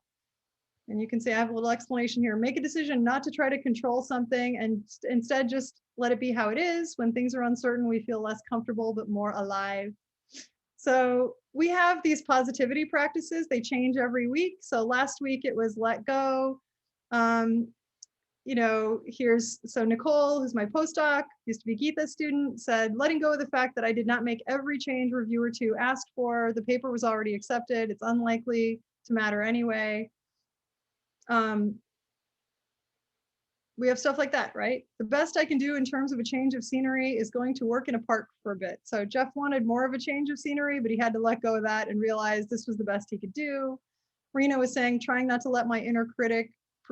And you can see I have a little explanation here. Make a decision not to try to control something and instead just let it be how it is. When things are uncertain, we feel less comfortable, but more alive. So we have these positivity practices. They change every week. So last week it was let go. You know, so Nicole, who's my postdoc, used to be Geetha's student, said, letting go of the fact that I did not make every change reviewer 2 asked for. The paper was already accepted. It's unlikely to matter anyway. we have stuff like that, right? The best I can do in terms of a change of scenery is going to work in a park for a bit. So Jeff wanted more of a change of scenery, but he had to let go of that and realize this was the best he could do. Rena was saying, trying not to let my inner critic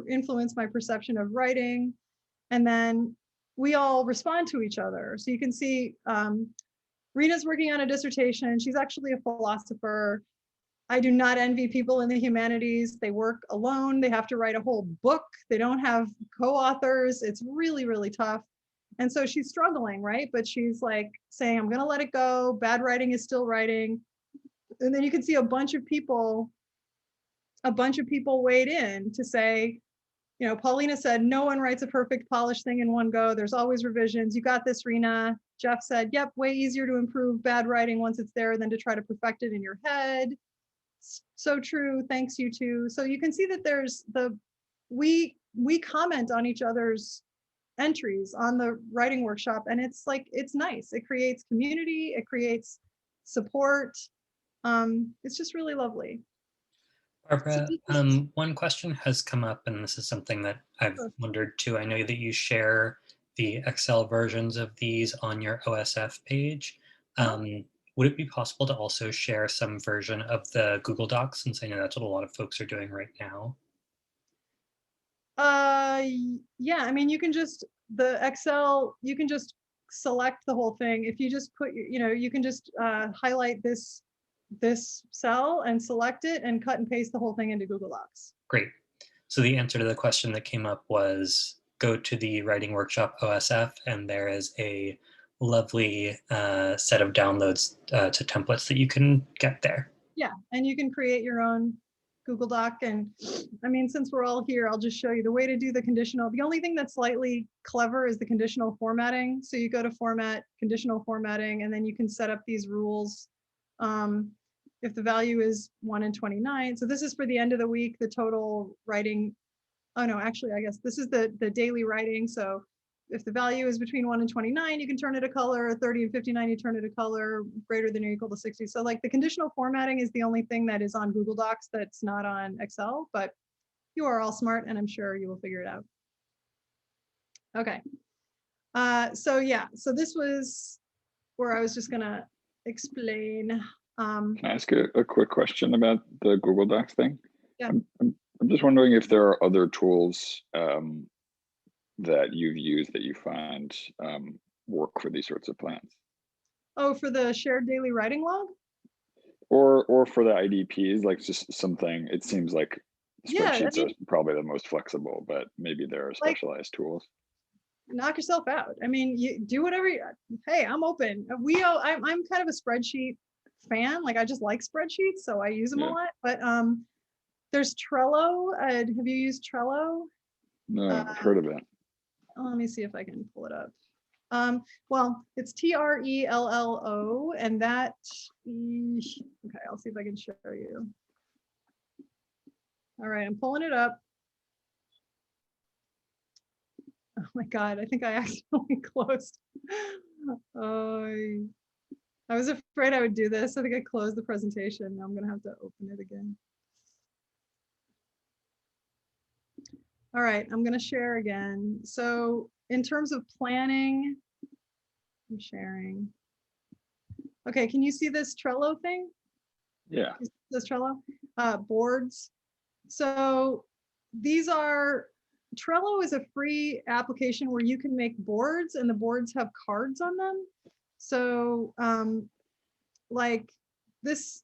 influence my perception of writing. And then we all respond to each other. So you can see Rena's working on a dissertation. She's actually a philosopher. I do not envy people in the humanities. They work alone. They have to write a whole book. They don't have co-authors. It's really, really tough. And so she's struggling, right? But she's like saying, I'm gonna let it go. Bad writing is still writing. And then you can see a bunch of people weighed in to say, you know, Paulina said, no one writes a perfect polished thing in one go. There's always revisions. You got this, Rena. Jeff said, yep, way easier to improve bad writing once it's there than to try to perfect it in your head. So true. Thanks, you too. So you can see that there's we comment on each other's entries on the writing workshop, and it's like, it's nice. It creates community. It creates support. It's just really lovely. Barbara, one question has come up, and this is something that I've wondered too. I know that you share the Excel versions of these on your OSF page. Would it be possible to also share some version of the Google Docs, since I know that's what a lot of folks are doing right now? Yeah, I mean, you can just, the Excel, you can just select the whole thing. If you just put, you know, you can just highlight this cell and select it and cut and paste the whole thing into Google Docs. Great. So the answer to the question that came up was go to the Writing Workshop OSF, and there is a lovely set of downloads to templates that you can get there. Yeah, and you can create your own Google Doc. And I mean, since we're all here, I'll just show you the way to do the conditional. The only thing that's slightly clever is the conditional formatting. So you go to Format, Conditional Formatting, and then you can set up these rules. If the value is 1 in 29, so this is for the end of the week, the total writing. Oh no, actually, I guess this is the daily writing. So if the value is between 1 and 29, you can turn it a color. 30 and 59, you turn it a color. Greater than or equal to 60. So like the conditional formatting is the only thing that is on Google Docs that's not on Excel, but you are all smart and I'm sure you will figure it out. Okay. So yeah, so this was where I was just gonna explain. Can I ask a quick question about the Google Docs thing? Yeah. I'm just wondering if there are other tools that you've used that you find work for these sorts of plans. Oh, for the shared daily writing log? Or for the IDPs, like just something, it seems like spreadsheets are probably the most flexible, but maybe there are specialized tools. Knock yourself out. I mean, you do whatever hey, I'm open. I'm kind of a spreadsheet fan. Like I just like spreadsheets, so I use them a lot. But there's Trello. Have you used Trello? No, I've heard of it. Let me see if I can pull it up. Well, it's Trello, and that, okay, I'll see if I can show you. All right, I'm pulling it up. Oh my God, I think I accidentally closed. I was afraid I would do this. I think I closed the presentation. Now I'm gonna have to open it again. All right, I'm gonna share again. So in terms of planning, I'm sharing. Okay, can you see this Trello thing? Yeah. This Trello? Boards. So these are, Trello is a free application where you can make boards and the boards have cards on them. So like this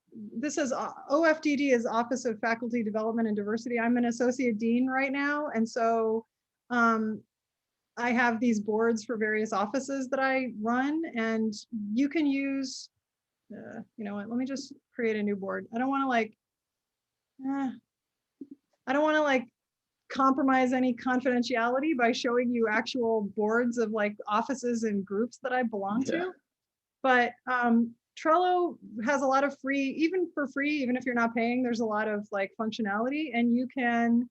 says OFDD is Office of Faculty Development and Diversity. I'm an associate dean right now. And so I have these boards for various offices that I run, and you can use, you know what, let me just create a new board. I don't want to like compromise any confidentiality by showing you actual boards of like offices and groups that I belong to. But Trello has a lot of free, even for free, even if you're not paying, there's a lot of like functionality, and you can,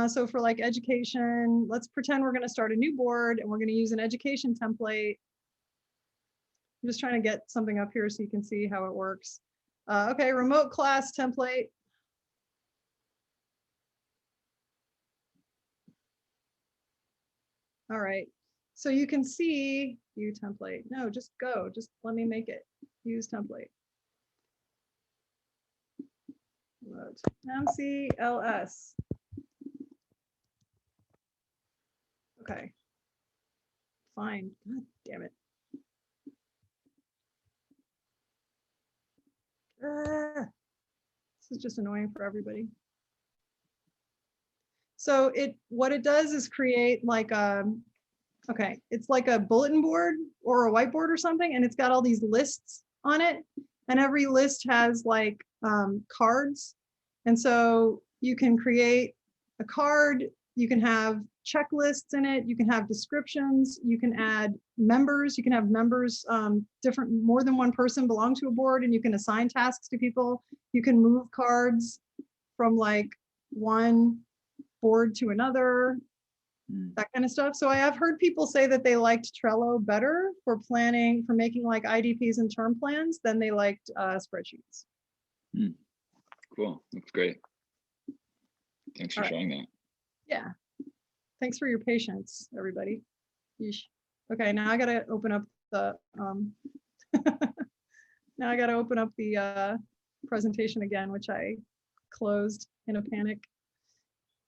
so for like education, let's pretend we're gonna start a new board and we're gonna use an education template. I'm just trying to get something up here so you can see how it works. Okay, remote class template. All right. So you can see view template. No, just go. Just let me make it. Use template. Load. MCLS. Okay. Fine. God damn it. This is just annoying for everybody. So what it does is create like okay, it's like a bulletin board or a whiteboard or something, and it's got all these lists on it, and every list has like cards, and so you can create a card, you can have checklists in it, you can have descriptions, you can add members, you can have members, more than one person belong to a board, and you can assign tasks to people. You can move cards from like one board to another, that kind of stuff. So I have heard people say that they liked Trello better for planning, for making like IDPs and term plans than they liked spreadsheets. Cool, that's great. Thanks for sharing that. Yeah, thanks for your patience, everybody. Yeesh. Okay, now I gotta open up the now I gotta open up the presentation again, which I closed in a panic.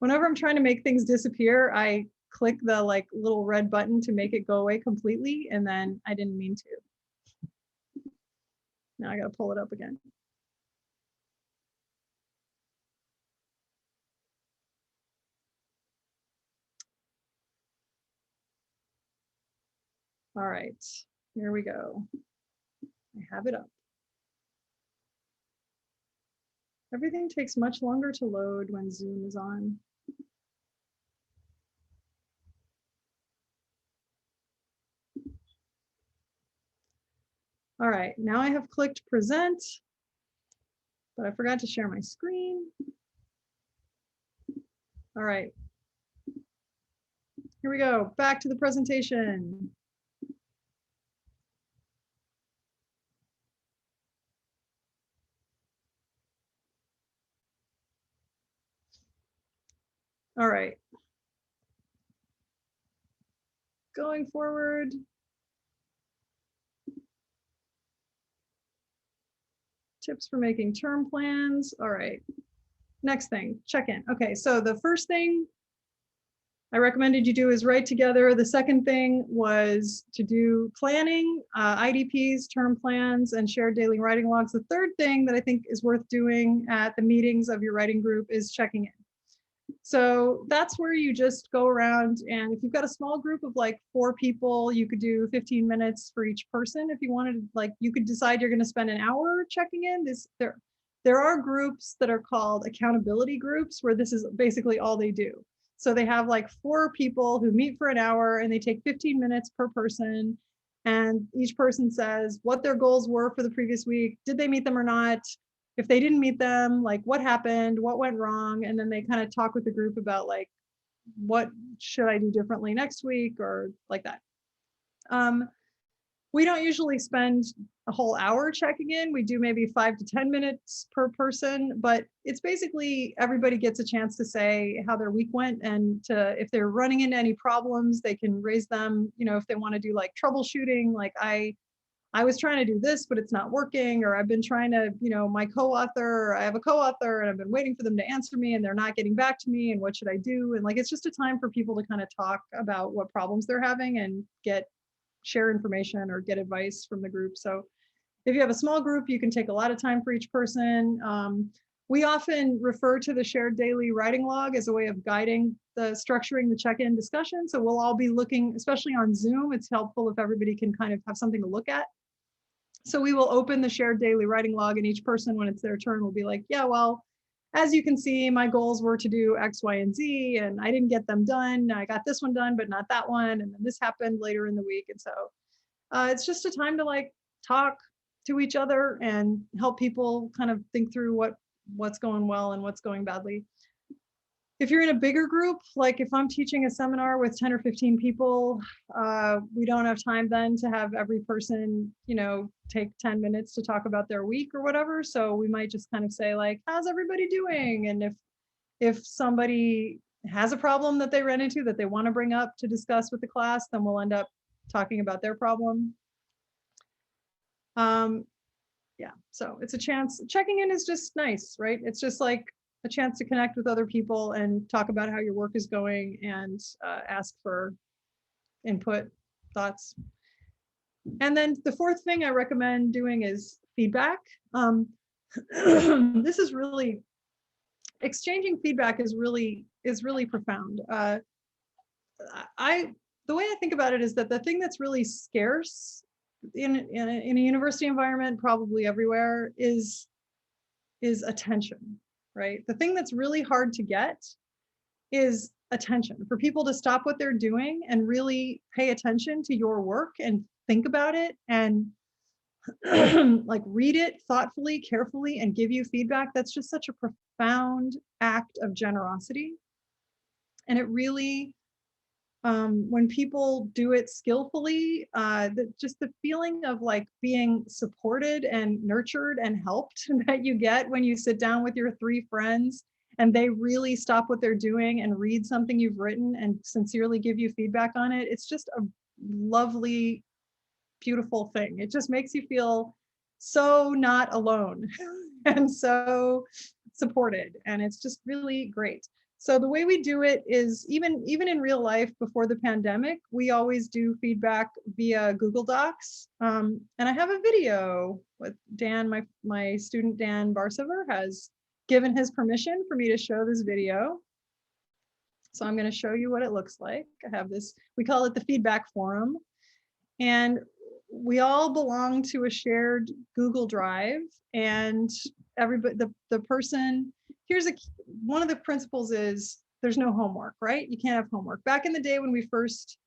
Whenever I'm trying to make things disappear, I click the like little red button to make it go away completely, and then I didn't mean to. Now I gotta pull it up again. All right, here we go. I have it up. Everything takes much longer to load when Zoom is on. All right, now I have clicked present, but I forgot to share my screen. All right. Here we go, back to the presentation. All right. Going forward. Tips for making term plans. All right. Next thing, check-in. Okay, so the first thing I recommended you do is write together. The second thing was to do planning, IDPs, term plans, and shared daily writing logs. The third thing that I think is worth doing at the meetings of your writing group is checking in. So that's where you just go around, and if you've got a small group of like 4 people, you could do 15 minutes for each person. If you wanted, like, you could decide you're going to spend an hour checking in. There are groups that are called accountability groups where this is basically all they do. So they have like 4 people who meet for an hour, and they take 15 minutes per person, and each person says what their goals were for the previous week. Did they meet them or not? If they didn't meet them, like what happened, what went wrong, and then they kind of talk with the group about like, what should I do differently next week, or like that. We don't usually spend a whole hour checking in. We do maybe 5 to 10 minutes per person, but it's basically everybody gets a chance to say how their week went, and if they're running into any problems, they can raise them. You know, if they want to do like troubleshooting, like I was trying to do this, but it's not working, or I've been trying to, you know, I have a co-author and I've been waiting for them to answer me and they're not getting back to me, and what should I do? And like, it's just a time for people to kind of talk about what problems they're having and share information or get advice from the group. So if you have a small group, you can take a lot of time for each person. We often refer to the shared daily writing log as a way of guiding structuring the check-in discussion. So we'll all be looking, especially on Zoom, it's helpful if everybody can kind of have something to look at. So we will open the shared daily writing log, and each person, when it's their turn, will be like, yeah, well, as you can see, my goals were to do X, Y, and Z, and I didn't get them done. I got this one done, but not that one. And then this happened later in the week. And so it's just a time to like talk to each other and help people kind of think through what's going well and what's going badly. If you're in a bigger group, like if I'm teaching a seminar with 10 or 15 people, we don't have time then to have every person, you know, take 10 minutes to talk about their week or whatever. So we might just kind of say like, how's everybody doing? And if somebody has a problem that they ran into that they want to bring up to discuss with the class, then we'll end up talking about their problem. Yeah, so it's a chance. Checking in is just nice, right? It's just like a chance to connect with other people and talk about how your work is going and ask for input, thoughts. And then the fourth thing I recommend doing is feedback. This is really, exchanging feedback is really profound. The way I think about it is that the thing that's really scarce in a university environment, probably everywhere, is attention, right? The thing that's really hard to get is attention, for people to stop what they're doing and really pay attention to your work and think about it and like read it thoughtfully, carefully, and give you feedback. That's just such a profound act of generosity. And it really, when people do it skillfully, just the feeling of like being supported and nurtured and helped that you get when you sit down with your 3 friends and they really stop what they're doing and read something you've written and sincerely give you feedback on it. It's just a lovely, beautiful thing. It just makes you feel so not alone and so supported. And it's just really great. So the way we do it is even in real life before the pandemic, we always do feedback via Google Docs. And I have a video with Dan, my student Dan Barsever has given his permission for me to show this video. So I'm going to show you what it looks like. I have this, we call it the feedback forum. And we all belong to a shared Google Drive, and everybody, the person, one of the principles is there's no homework, right? You can't have homework. Back in the day when we first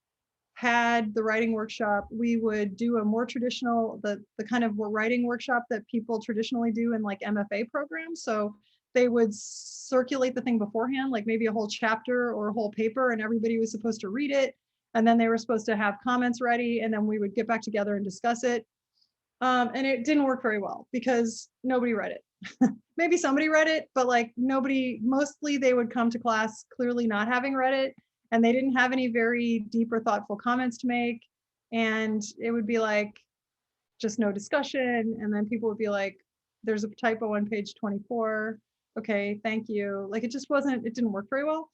had the writing workshop, we would do a more traditional, the kind of writing workshop that people traditionally do in like MFA programs. So they would circulate the thing beforehand, like maybe a whole chapter or a whole paper, and everybody was supposed to read it. And then they were supposed to have comments ready, and then we would get back together and discuss it. And it didn't work very well because nobody read it. Maybe somebody read it, but like nobody, mostly they would come to class clearly not having read it, and they didn't have any very deep or thoughtful comments to make. And it would be like just no discussion. And then people would be like, there's a typo on page 24. Okay, thank you. Like it didn't work very well.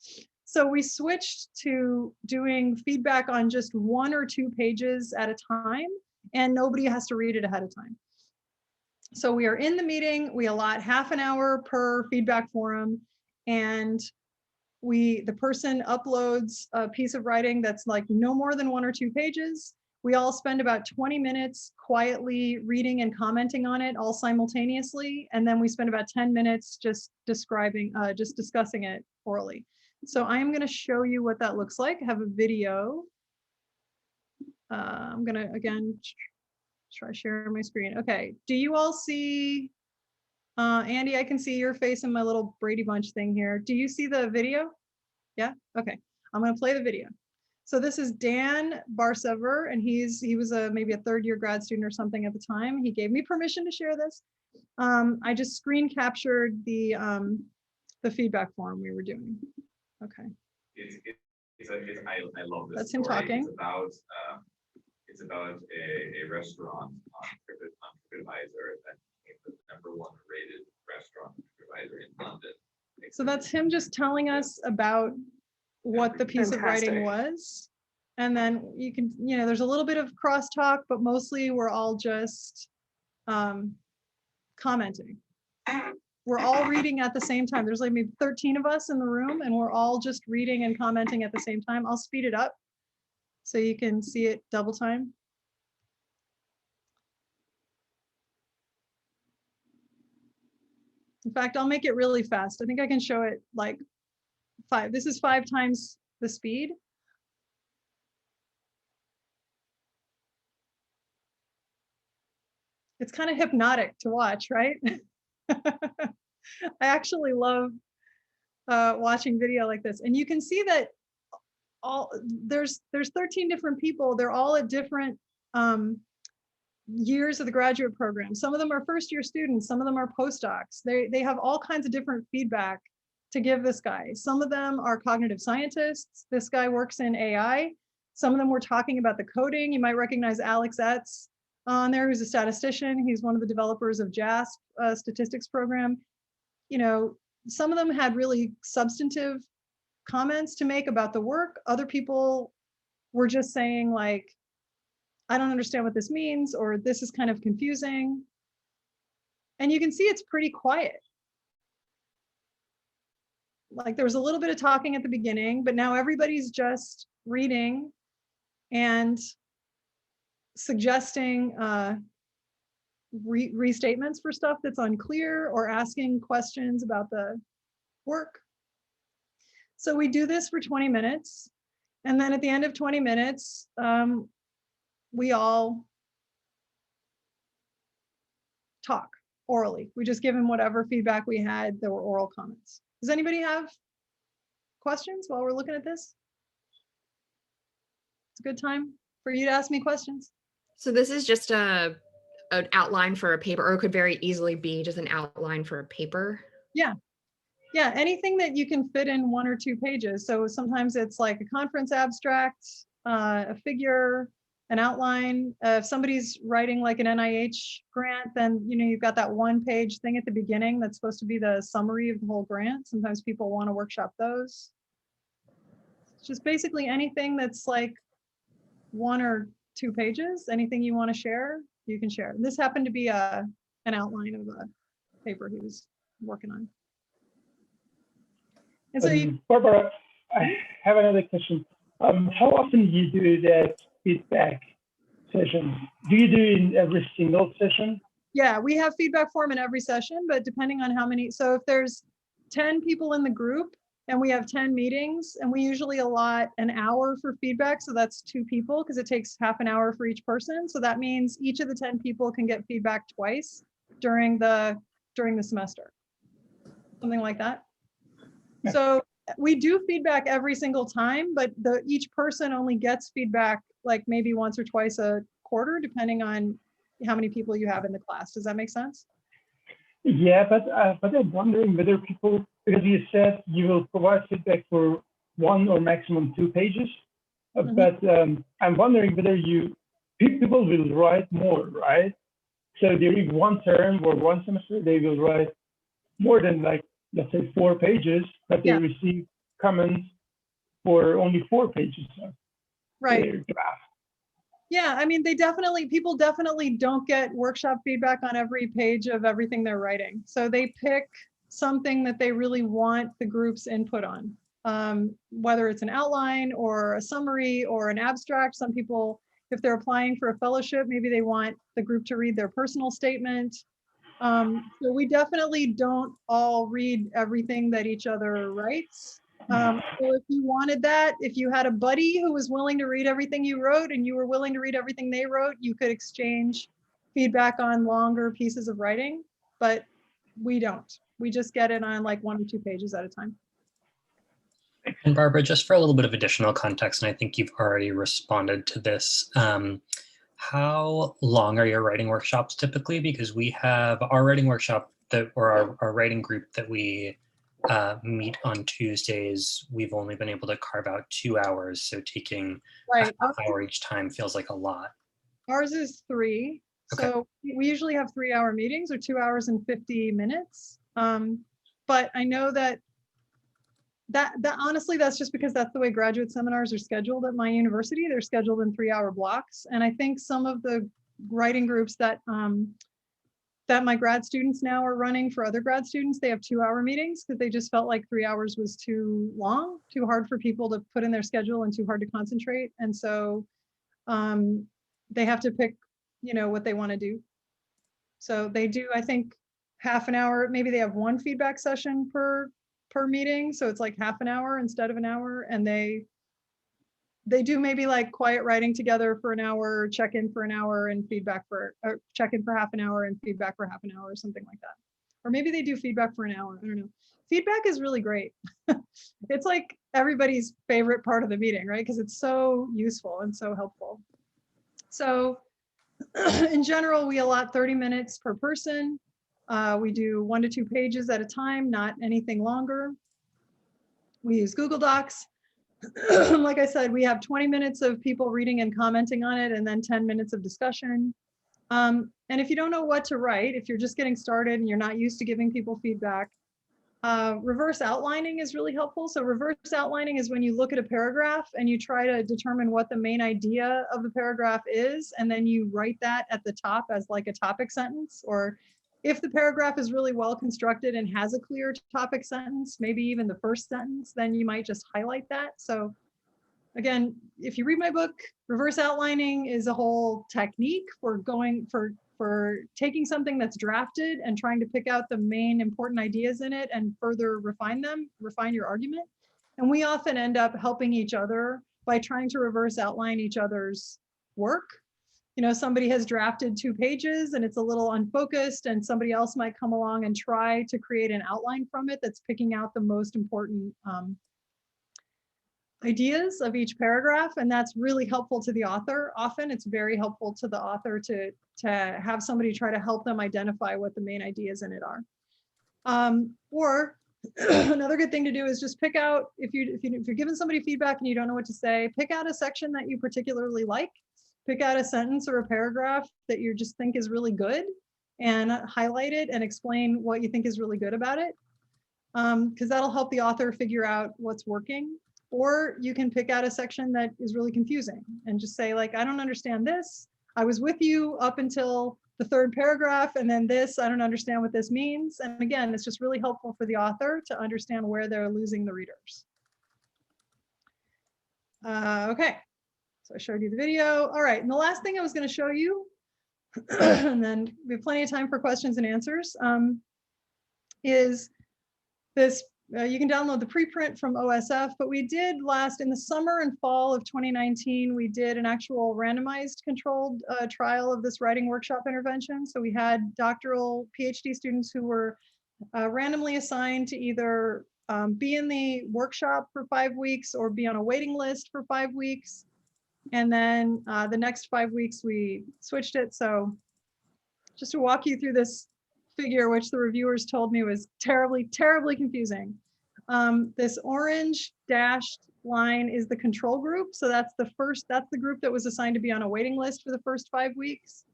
So we switched to doing feedback on just 1 or 2 pages at a time, and nobody has to read it ahead of time. So we are in the meeting, we allot half an hour per feedback forum, and the person uploads a piece of writing that's like no more than 1 or 2 pages. We all spend about 20 minutes quietly reading and commenting on it all simultaneously, and then we spend about 10 minutes just discussing it orally. So I am going to show you what that looks like. I have a video. I'm going to, again, try sharing my screen. Okay, do you all see, Andy, I can see your face in my little Brady Bunch thing here. Do you see the video? Yeah, okay. I'm going to play the video. So this is Dan Barsever, and he was maybe a 3rd-year grad student or something at the time. He gave me permission to share this. I just screen captured the feedback forum we were doing. Okay. I love this. That's him talking. It's about a restaurant on TripAdvisor that became the #1 rated restaurant on TripAdvisor in London. So that's him just telling us about what the piece of writing was. And then you can, there's a little bit of crosstalk, but mostly we're all just commenting. We're all reading at the same time. There's like maybe 13 of us in the room, and we're all just reading and commenting at the same time. I'll speed it up so you can see it double time. In fact, I'll make it really fast. I think I can show it like 5. This is 5 times the speed. It's kind of hypnotic to watch, right? I actually love watching video like this, and you can see that there's 13 different people. They're all at different years of the graduate program. Some of them are 1st-year students, some of them are postdocs. They have all kinds of different feedback to give this guy. Some of them are cognitive scientists. This guy works in AI. Some of them were talking about the coding. You might recognize Alex Etz on there, who's a statistician. He's one of the developers of JASP statistics program. You know, some of them had really substantive comments to make about the work. Other people were just saying like, I don't understand what this means, or this is kind of confusing. And you can see it's pretty quiet. Like there was a little bit of talking at the beginning, but now everybody's just reading and suggesting restatements for stuff that's unclear or asking questions about the work. So we do this for 20 minutes. And then at the end of 20 minutes, we all talk orally. We just give him whatever feedback we had. There were oral comments. Does anybody have questions while we're looking at this? It's a good time for you to ask me questions. So this is just an outline for a paper, or it could very easily be just an outline for a paper. Yeah. Yeah, anything that you can fit in 1 or 2 pages. So sometimes it's like a conference abstract, a figure, an outline. If somebody's writing like an NIH grant, then you know you've got that 1-page thing at the beginning that's supposed to be the summary of the whole grant. Sometimes people want to workshop those. It's just basically anything that's like 1 or 2 pages. Anything you want to share, you can share. This happened to be an outline of a paper he was working on. And so Barbara, I have another question. How often do you do that feedback session? Do you do it in every single session? Yeah, we have feedback form in every session, but depending on how many, so if there's 10 people in the group and we have 10 meetings, and we usually allot an hour for feedback, so that's 2 people because it takes half an hour for each person. So that means each of the 10 people can get feedback twice during the semester, something like that. So we do feedback every single time, but each person only gets feedback like maybe once or twice a quarter, depending on how many people you have in the class. Does that make sense? Yeah, but I'm wondering whether people, because you said you will provide feedback for 1 or maximum 2 pages, but I'm wondering whether people will write more, right? So during 1 term or 1 semester, they will write more than like, let's say 4 pages, but they receive comments for only 4 pages. Right. Their draft. Yeah, I mean, people definitely don't get workshop feedback on every page of everything they're writing. So they pick something that they really want the group's input on, whether it's an outline or a summary or an abstract. Some people, if they're applying for a fellowship, maybe they want the group to read their personal statement. So we definitely don't all read everything that each other writes. So if you wanted that, if you had a buddy who was willing to read everything you wrote and you were willing to read everything they wrote, you could exchange feedback on longer pieces of writing, but we don't. We just get it on like 1 or 2 pages at a time. And Barbara, just for a little bit of additional context, and I think you've already responded to this, how long are your writing workshops typically? Because we have our writing workshop our writing group that we meet on Tuesdays. We've only been able to carve out 2 hours. So taking a half hour each time feels like a lot. Ours is 3. Okay. So we usually have 3-hour meetings or 2 hours and 50 minutes. But I know that honestly, that's just because that's the way graduate seminars are scheduled at my university. They're scheduled in 3-hour blocks. And I think some of the writing groups that my grad students now are running for other grad students, they have 2-hour meetings because they just felt like 3 hours was too long, too hard for people to put in their schedule and too hard to concentrate. And so they have to pick, what they want to do. So they do, I think, half an hour, maybe they have 1 feedback session per meeting. So it's like half an hour instead of an hour. And they do maybe like quiet writing together for an hour, check-in for an hour and check-in for half an hour and feedback for half an hour or something like that. Or maybe they do feedback for an hour. I don't know. Feedback is really great. It's like everybody's favorite part of the meeting, right? Because it's so useful and so helpful. So in general, we allot 30 minutes per person. We do 1 to 2 pages at a time, not anything longer. We use Google Docs. Like I said, we have 20 minutes of people reading and commenting on it, and then 10 minutes of discussion. And if you don't know what to write, if you're just getting started and you're not used to giving people feedback, reverse outlining is really helpful. So reverse outlining is when you look at a paragraph and you try to determine what the main idea of the paragraph is, and then you write that at the top as like a topic sentence. Or if the paragraph is really well constructed and has a clear topic sentence, maybe even the first sentence, then you might just highlight that. So again, if you read my book, reverse outlining is a whole technique for taking something that's drafted and trying to pick out the main important ideas in it and further refine your argument. And we often end up helping each other by trying to reverse outline each other's work. You know, somebody has drafted 2 pages and it's a little unfocused, and somebody else might come along and try to create an outline from it that's picking out the most important ideas of each paragraph, and that's really helpful to the author. Often it's very helpful to the author to have somebody try to help them identify what the main ideas in it are. Or another good thing to do is just pick out, if you're giving somebody feedback and you don't know what to say, pick out a section that you particularly like, pick out a sentence or a paragraph that you just think is really good, and highlight it and explain what you think is really good about it, because that'll help the author figure out what's working. Or you can pick out a section that is really confusing and just say, like, I don't understand this. I was with you up until the 3rd paragraph, and then this, I don't understand what this means. And again, it's just really helpful for the author to understand where they're losing the readers. Okay, so I showed you the video. All right, and the last thing I was going to show you, and then we have plenty of time for questions and answers, is this. You can download the preprint from OSF, but we did in the summer and fall of 2019, we did an actual randomized controlled trial of this writing workshop intervention. So we had doctoral PhD students who were randomly assigned to either be in the workshop for 5 weeks or be on a waiting list for 5 weeks. And then the next 5 weeks, we switched it. So just to walk you through this figure, which the reviewers told me was terribly, terribly confusing. This orange dashed line is the control group. So that's the group that was assigned to be on a waiting list for the first 5 weeks.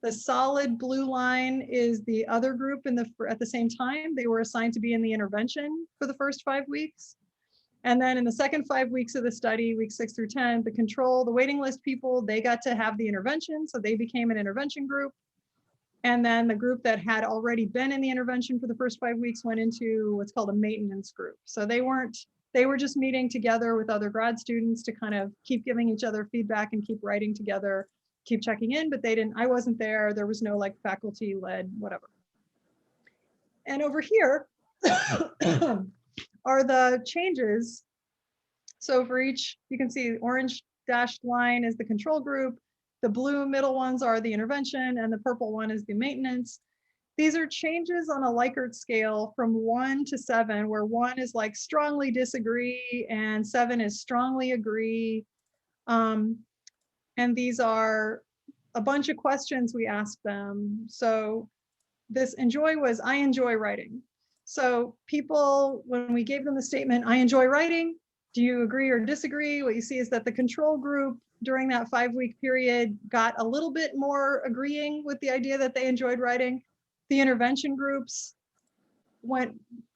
The solid blue line is the other group at the same time. They were assigned to be in the intervention for the first 5 weeks. And then in the second 5 weeks of the study, weeks 6 through 10, the waiting list people, they got to have the intervention. So they became an intervention group. And then the group that had already been in the intervention for the first 5 weeks went into what's called a maintenance group. So they were just meeting together with other grad students to kind of keep giving each other feedback and keep writing together, keep checking in, but I wasn't there. There was no like faculty led, whatever. And over here are the changes. So for each, you can see the orange dashed line is the control group. The blue middle ones are the intervention, and the purple one is the maintenance. These are changes on a Likert scale from 1 to 7, where 1 is like strongly disagree and 7 is strongly agree. And these are a bunch of questions we asked them. So this enjoy was, I enjoy writing. So people, when we gave them the statement, I enjoy writing, do you agree or disagree? What you see is that the control group during that 5-week period got a little bit more agreeing with the idea that they enjoyed writing. The intervention groups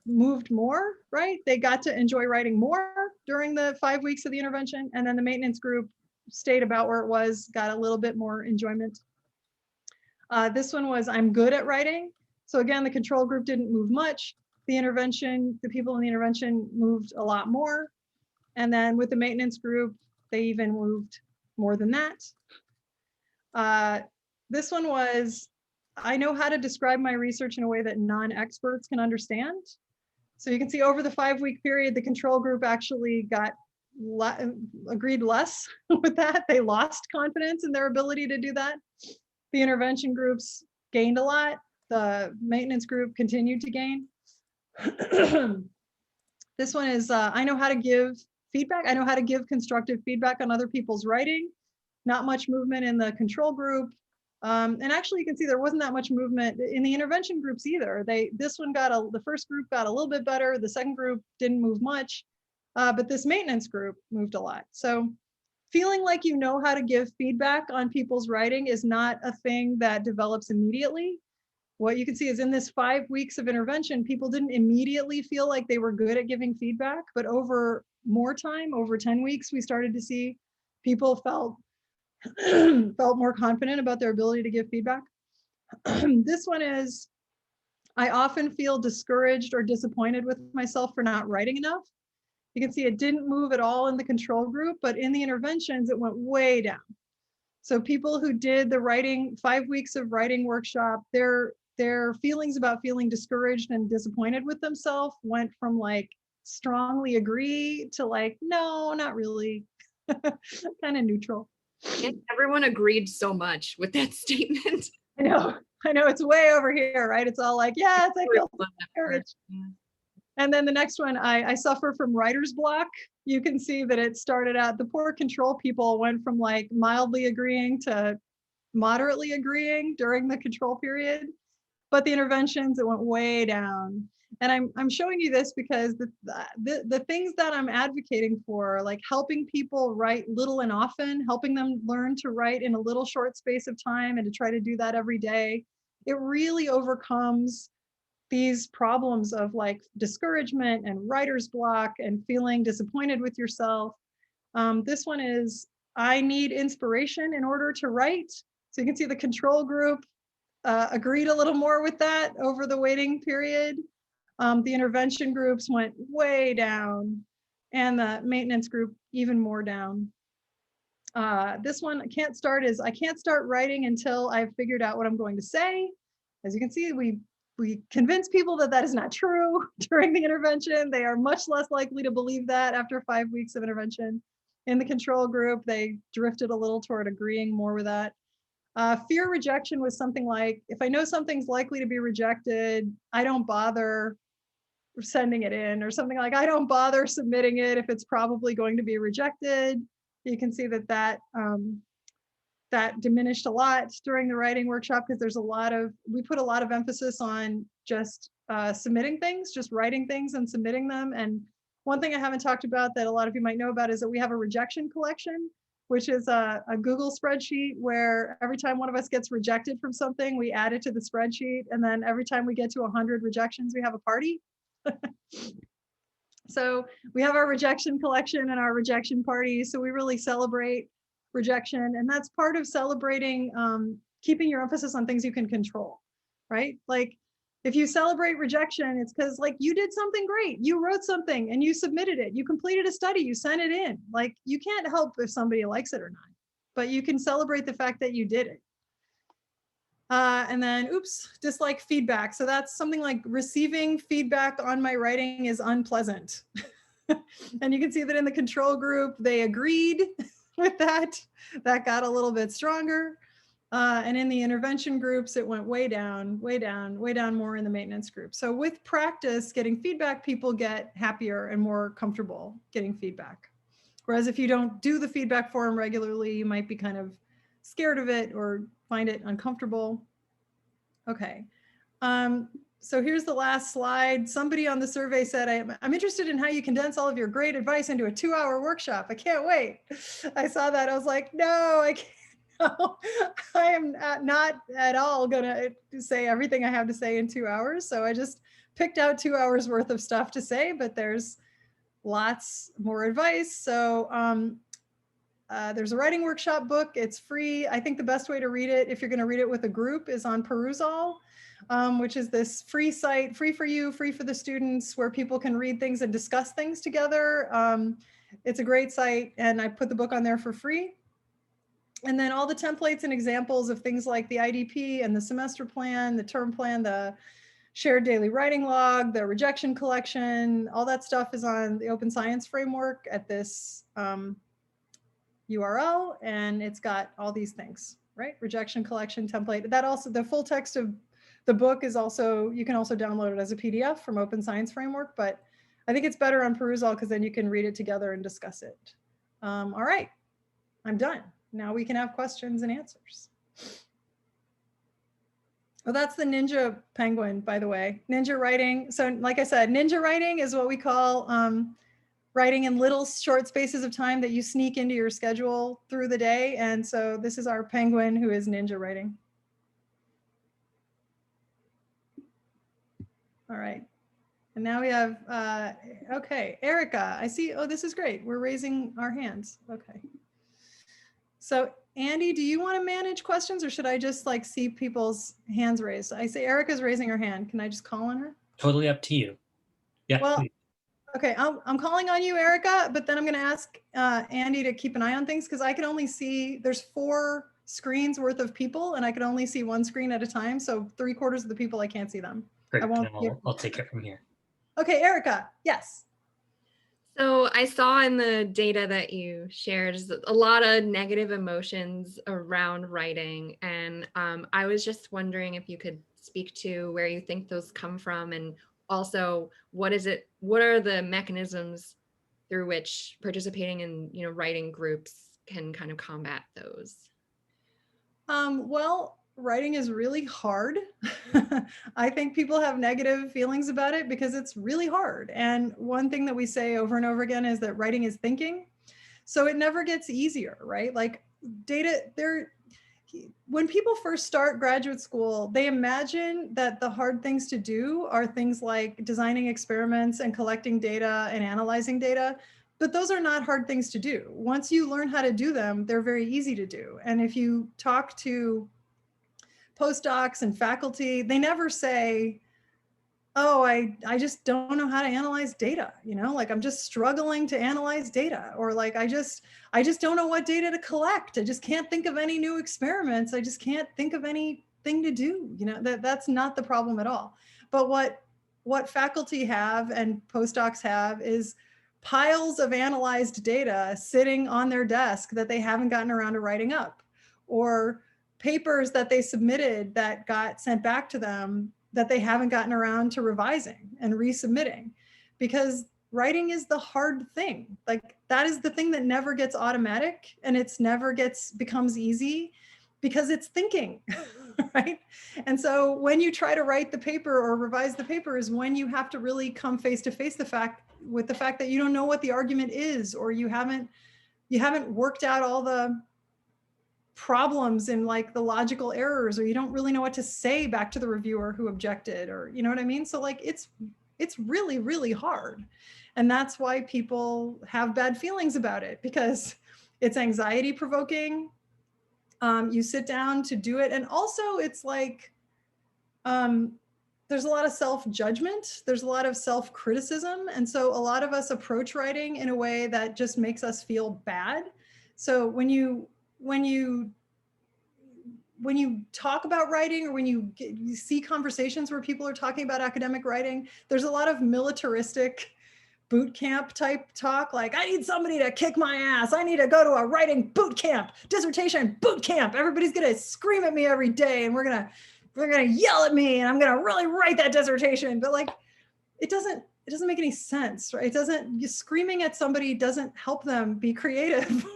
moved more, right? They got to enjoy writing more during the 5 weeks of the intervention. And then the maintenance group stayed about where it was, got a little bit more enjoyment. This one was, I'm good at writing. So again, the control group didn't move much. The people in the intervention moved a lot more. And then with the maintenance group, they even moved more than that. This one was, I know how to describe my research in a way that non-experts can understand. So you can see over the 5-week period, the control group actually agreed less with that. They lost confidence in their ability to do that. The intervention groups gained a lot. The maintenance group continued to gain. This one is, I know how to give feedback. I know how to give constructive feedback on other people's writing. Not much movement in the control group. And actually you can see there wasn't that much movement in the intervention groups either. The first group got a little bit better. The second group didn't move much. But this maintenance group moved a lot. So feeling like you know how to give feedback on people's writing is not a thing that develops immediately. What you can see is in this 5 weeks of intervention, people didn't immediately feel like they were good at giving feedback, but over more time, over 10 weeks, we started to see people felt more confident about their ability to give feedback. This one is, I often feel discouraged or disappointed with myself for not writing enough. You can see it didn't move at all in the control group, but in the interventions, it went way down. So people who did the writing, 5 weeks of writing workshop, their feelings about feeling discouraged and disappointed with themselves went from like strongly agree to like, no, not really, kind of neutral. And everyone agreed so much with that statement. I know it's way over here, right? It's all like, yes, I feel discouraged. And then the next one, I suffer from writer's block. You can see that it started out, the poor control people went from like mildly agreeing to moderately agreeing during the control period. But the interventions, it went way down. And I'm showing you this because the things that I'm advocating for, like helping people write little and often, helping them learn to write in a little short space of time and to try to do that every day, it really overcomes these problems of like discouragement and writer's block and feeling disappointed with yourself. This one is, I need inspiration in order to write. So you can see the control group agreed a little more with that over the waiting period. The intervention groups went way down and the maintenance group even more down. This one, I can't start writing until I've figured out what I'm going to say. As you can see, we convince people that that is not true during the intervention. They are much less likely to believe that after 5 weeks of intervention. In the control group, they drifted a little toward agreeing more with that. Fear rejection was something like, if I know something's likely to be rejected, I don't bother sending it in, or something like, I don't bother submitting it if it's probably going to be rejected. You can see that diminished a lot during the writing workshop because we put a lot of emphasis on just submitting things, just writing things and submitting them. And one thing I haven't talked about that a lot of you might know about is that we have a rejection collection, which is a Google spreadsheet where every time one of us gets rejected from something, we add it to the spreadsheet. And then every time we get to 100 rejections, we have a party. So we have our rejection collection and our rejection party. So we really celebrate rejection. And that's part of celebrating, keeping your emphasis on things you can control, right? Like if you celebrate rejection, it's because like you did something great. You wrote something and you submitted it. You completed a study, you sent it in. Like you can't help if somebody likes it or not, but you can celebrate the fact that you did it. And then, dislike feedback. So that's something like receiving feedback on my writing is unpleasant. And you can see that in the control group, they agreed with that. That got a little bit stronger. And in the intervention groups, it went way down, way down, way down more in the maintenance group. So with practice, getting feedback, people get happier and more comfortable getting feedback. Whereas if you don't do the feedback forum regularly, you might be kind of scared of it or find it uncomfortable. Okay. So here's the last slide. Somebody on the survey said, I'm interested in how you condense all of your great advice into a 2-hour workshop. I can't wait. I saw that. I was like, no, I can't. No, I am not at all going to say everything I have to say in 2 hours. So I just picked out 2 hours worth of stuff to say, but there's lots more advice. So there's a writing workshop book. It's free. I think the best way to read it, if you're going to read it with a group, is on Perusall, which is this free site, free for you, free for the students, where people can read things and discuss things together. It's a great site, and I put the book on there for free. And then all the templates and examples of things like the IDP and the semester plan, the term plan, the shared daily writing log, the rejection collection, all that stuff is on the Open Science Framework at this URL, and it's got all these things, right? Rejection collection template. That also, the full text of the book is also, you can also download it as a PDF from Open Science Framework, but I think it's better on Perusall because then you can read it together and discuss it. All right, I'm done. Now we can have questions and answers. Well, that's the Ninja Penguin, by the way. Ninja writing. So like I said, Ninja writing is what we call writing in little short spaces of time that you sneak into your schedule through the day. And so this is our penguin who is ninja writing. All right. And now we have, okay, Erica, I see, oh, this is great. We're raising our hands. Okay. So Andy, do you want to manage questions or should I just like see people's hands raised? I say Erica's raising her hand. Can I just call on her? Totally up to you. Yeah. Well, please. okay, I'm calling on you, Erica, but then I'm going to ask Andy to keep an eye on things because I can only see, there's 4 screens worth of people and I can only see 1 screen at a time. So 3/4 of the people, I can't see them. Great. I won't. I'll take it from here. Okay, Erica, yes. So I saw in the data that you shared a lot of negative emotions around writing. And I was just wondering if you could speak to where you think those come from and also what are the mechanisms through which participating in, writing groups can kind of combat those? Well, writing is really hard. I think people have negative feelings about it because it's really hard. And one thing that we say over and over again is that writing is thinking. So it never gets easier, right? Like when people first start graduate school, they imagine that the hard things to do are things like designing experiments and collecting data and analyzing data. But those are not hard things to do. Once you learn how to do them, they're very easy to do. And if you talk to postdocs and faculty, they never say, oh, I just don't know how to analyze data. Like I'm just struggling to analyze data, or like, I just don't know what data to collect. I just can't think of any new experiments. I just can't think of anything to do. That's not the problem at all. But what faculty have and postdocs have is piles of analyzed data sitting on their desk that they haven't gotten around to writing up, or papers that they submitted that got sent back to them that they haven't gotten around to revising and resubmitting, because writing is the hard thing. Like that is the thing that never gets automatic and it's never becomes easy because it's thinking, right? And so when you try to write the paper or revise the paper is when you have to really come face to face with the fact that you don't know what the argument is, or you haven't worked out all the problems and like the logical errors, or you don't really know what to say back to the reviewer who objected, or you know what I mean? So like it's really, really hard. And that's why people have bad feelings about it, because it's anxiety provoking. You sit down to do it. And also it's like, there's a lot of self-judgment. There's a lot of self-criticism. And so a lot of us approach writing in a way that just makes us feel bad. So when you talk about writing, or when you see conversations where people are talking about academic writing, there's a lot of militaristic boot camp type talk. Like, I need somebody to kick my ass. I need to go to a writing boot camp, dissertation boot camp. Everybody's going to scream at me every day and we're going to yell at me and I'm going to really write that dissertation. But like, it doesn't make any sense, right? Screaming at somebody doesn't help them be creative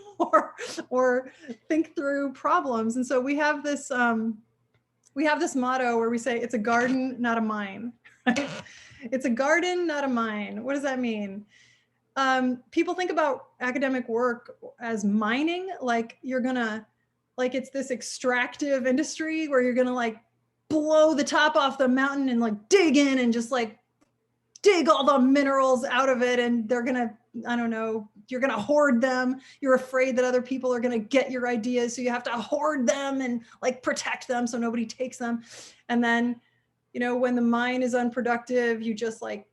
or think through problems. And so we have this motto where we say, it's a garden, not a mine, right? It's a garden, not a mine. What does that mean? People think about academic work as mining, like it's this extractive industry where you're gonna like blow the top off the mountain and like dig in and just like dig all the minerals out of it. And they're gonna, I don't know, you're gonna hoard them. You're afraid that other people are gonna get your ideas. So you have to hoard them and like protect them so nobody takes them. And then, when the mine is unproductive, you just like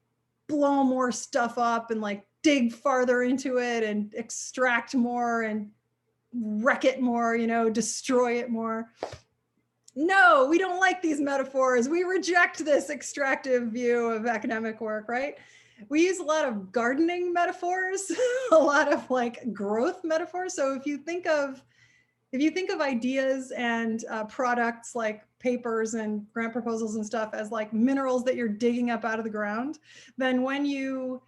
blow more stuff up and like dig farther into it and extract more and wreck it more, destroy it more. No, we don't like these metaphors. We reject this extractive view of academic work, right? We use a lot of gardening metaphors, a lot of like growth metaphors. So if you think of ideas and products like papers and grant proposals and stuff as like minerals that you're digging up out of the ground, then when you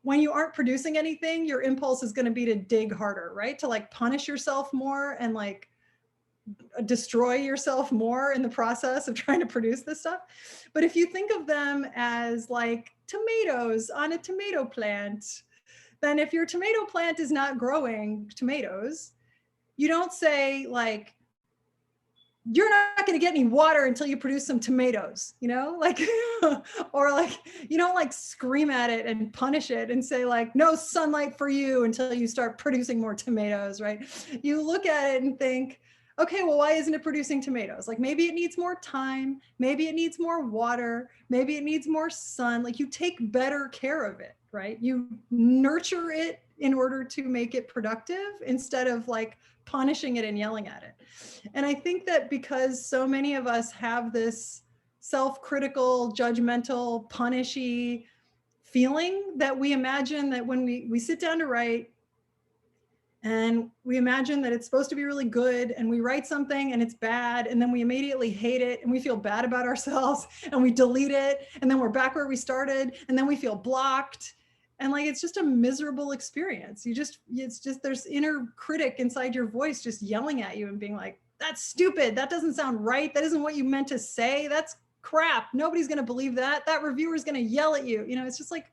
aren't producing anything, your impulse is going to be to dig harder, right? To like punish yourself more and like destroy yourself more in the process of trying to produce this stuff. But if you think of them as like tomatoes on a tomato plant, then if your tomato plant is not growing tomatoes, you don't say like, you're not going to get any water until you produce some tomatoes, you know, like, or like, you don't like scream at it and punish it and say like, no sunlight for you until you start producing more tomatoes, right? You look at it and think, okay, well, why isn't it producing tomatoes? Like maybe it needs more time, maybe it needs more water, maybe it needs more sun. Like you take better care of it, right? You nurture it in order to make it productive instead of like punishing it and yelling at it. And I think that because so many of us have this self-critical, judgmental, punishy feeling that we imagine that when we sit down to write and we imagine that it's supposed to be really good and we write something and it's bad and then we immediately hate it and we feel bad about ourselves and we delete it and then we're back where we started and then we feel blocked. And like, it's just a miserable experience. It's just, there's inner critic inside your voice just yelling at you and being like, that's stupid. That doesn't sound right. That isn't what you meant to say. That's crap. Nobody's going to believe that. That reviewer's going to yell at you. You know, it's just like,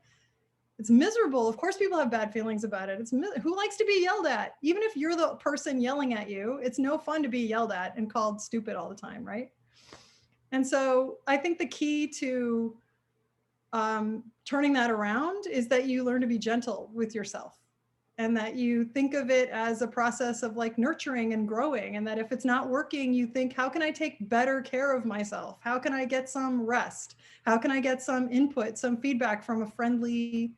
it's miserable. Of course, people have bad feelings about it. Who likes to be yelled at? Even if you're the person yelling at you, it's no fun to be yelled at and called stupid all the time, right? And so I think the key to turning that around is that you learn to be gentle with yourself and that you think of it as a process of like nurturing and growing. And that if it's not working, you think, how can I take better care of myself? How can I get some rest? How can I get some input, some feedback from a friendly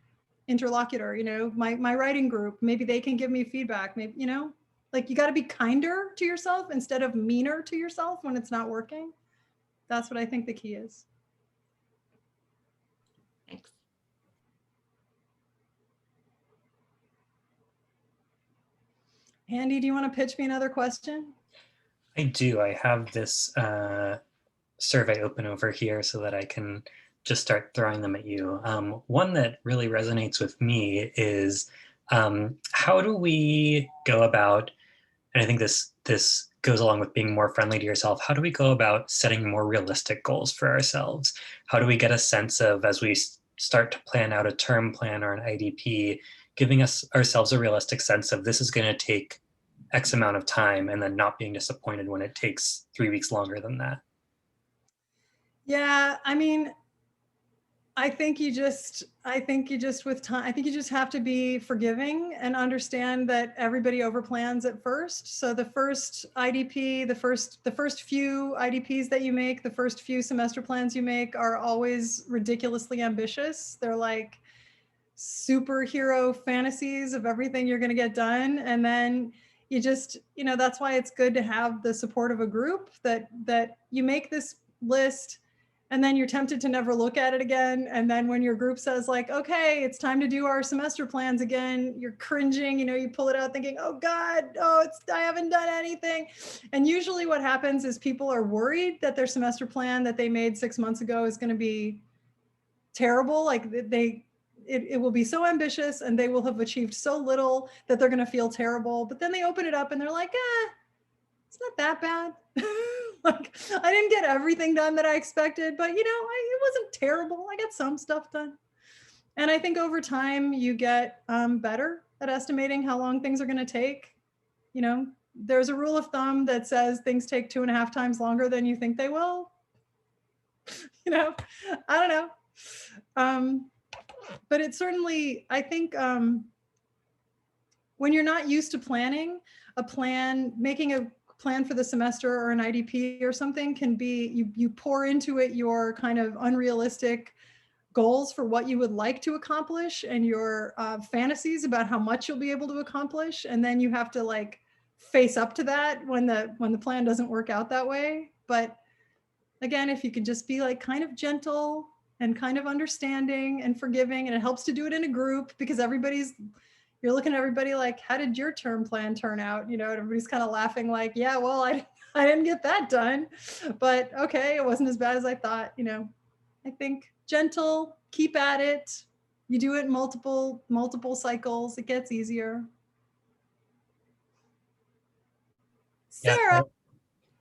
interlocutor? You know, my writing group, maybe they can give me feedback. Maybe, you know, like you got to be kinder to yourself instead of meaner to yourself when it's not working. That's what I think the key is. Thanks. Andy, do you want to pitch me another question? I do. I have this survey open over here so that I can just start throwing them at you. One that really resonates with me is how do we go about, and I think this goes along with being more friendly to yourself, how do we go about setting more realistic goals for ourselves? How do we get a sense of, as we start to plan out a term plan or an IDP, giving ourselves a realistic sense of this is going to take X amount of time and then not being disappointed when it takes 3 weeks longer than that? Yeah, I mean, I think you just with time, I think you just have to be forgiving and understand that everybody overplans at first. So the first IDP, the first few IDPs that you make, the first few semester plans you make are always ridiculously ambitious. They're like superhero fantasies of everything you're going to get done. And then you just, you know, that's why it's good to have the support of a group that you make this list and then you're tempted to never look at it again. And then when your group says like, okay, it's time to do our semester plans again, you're cringing, you know, you pull it out thinking, oh God, I haven't done anything. And usually what happens is people are worried that their semester plan that they made 6 months ago is going to be terrible. Like it will be so ambitious and they will have achieved so little that they're going to feel terrible. But then they open it up and they're like, it's not that bad. Like I didn't get everything done that I expected, but you know, it wasn't terrible. I got some stuff done. And I think over time you get better at estimating how long things are going to take. You know, there's a rule of thumb that says things take 2.5 times longer than you think they will. You know, I don't know. But it's certainly, I think when you're not used to planning a plan, making a plan for the semester or an IDP or something can be, you pour into it your kind of unrealistic goals for what you would like to accomplish and your fantasies about how much you'll be able to accomplish. And then you have to like face up to that when the plan doesn't work out that way. But again, if you could just be like kind of gentle and kind of understanding and forgiving, and it helps to do it in a group because you're looking at everybody like, how did your term plan turn out? You know, and everybody's kind of laughing like, yeah, well, I didn't get that done, but okay, it wasn't as bad as I thought. You know, I think gentle, keep at it. You do it in multiple cycles, it gets easier. Sarah,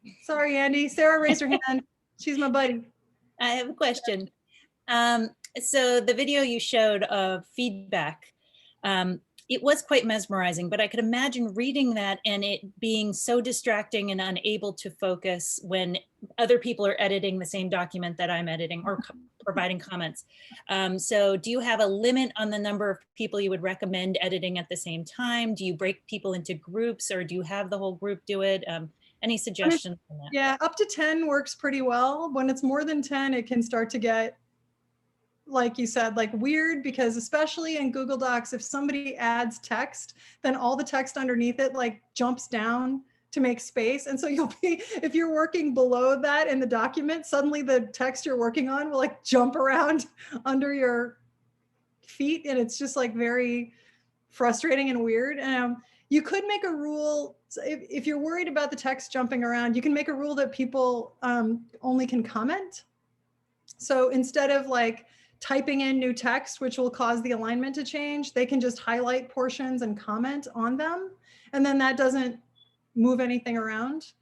yeah. Sorry, Andy. Sarah raised her hand. She's my buddy. I have a question. So the video you showed of feedback, It was quite mesmerizing, but I could imagine reading that and it being so distracting and unable to focus when other people are editing the same document that I'm editing or providing comments. So do you have a limit on the number of people you would recommend editing at the same time? Do you break people into groups, or do you have the whole group do it? Any suggestions on that? Yeah, up to 10 works pretty well. When it's more than 10, it can start to get, like you said, like weird, because especially in Google Docs, if somebody adds text, then all the text underneath it like jumps down to make space. And so you'll be, if you're working below that in the document, suddenly the text you're working on will like jump around under your feet. And it's just like very frustrating and weird. You could make a rule, if you're worried about the text jumping around, you can make a rule that people only can comment. So instead of like typing in new text, which will cause the alignment to change, they can just highlight portions and comment on them. And then that doesn't move anything around.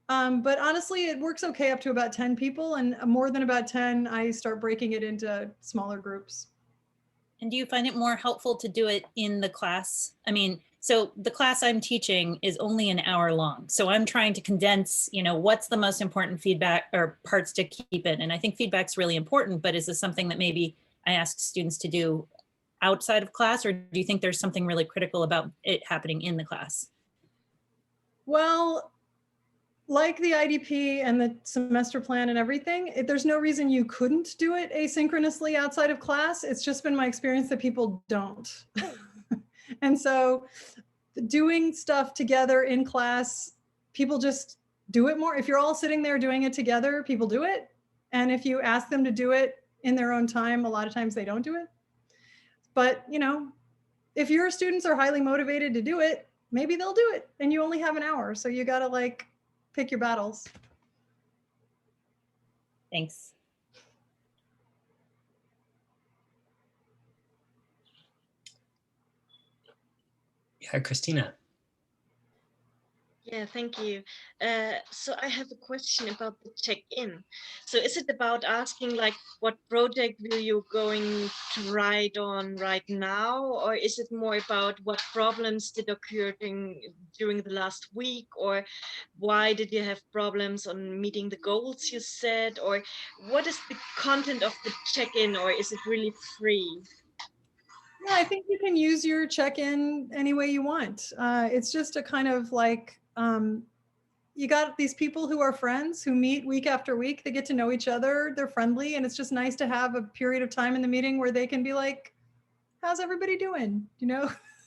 But honestly, it works okay up to about 10 people, and more than about 10, I start breaking it into smaller groups. And do you find it more helpful to do it in the class? I mean, so the class I'm teaching is only an hour long. So I'm trying to condense, what's the most important feedback or parts to keep in. And I think feedback's really important, but is this something that maybe I ask students to do outside of class, or do you think there's something really critical about it happening in the class? Well, like the IDP and the semester plan and everything, there's no reason you couldn't do it asynchronously outside of class. It's just been my experience that people don't. And so doing stuff together in class, people just do it more. If you're all sitting there doing it together, people do it. And if you ask them to do it in their own time, a lot of times they don't do it. But, if your students are highly motivated to do it, maybe they'll do it, and you only have an hour. So you got to like pick your battles. Thanks. Yeah, Christina. Yeah, thank you. So I have a question about the check-in. So is it about asking like what project will you going to write on right now? Or is it more about what problems did occur during the last week? Or why did you have problems on meeting the goals you set? Or what is the content of the check-in, or is it really free? Yeah, I think you can use your check-in any way you want. It's just a kind of like, you got these people who are friends who meet week after week. They get to know each other. They're friendly. And it's just nice to have a period of time in the meeting where they can be like, how's everybody doing?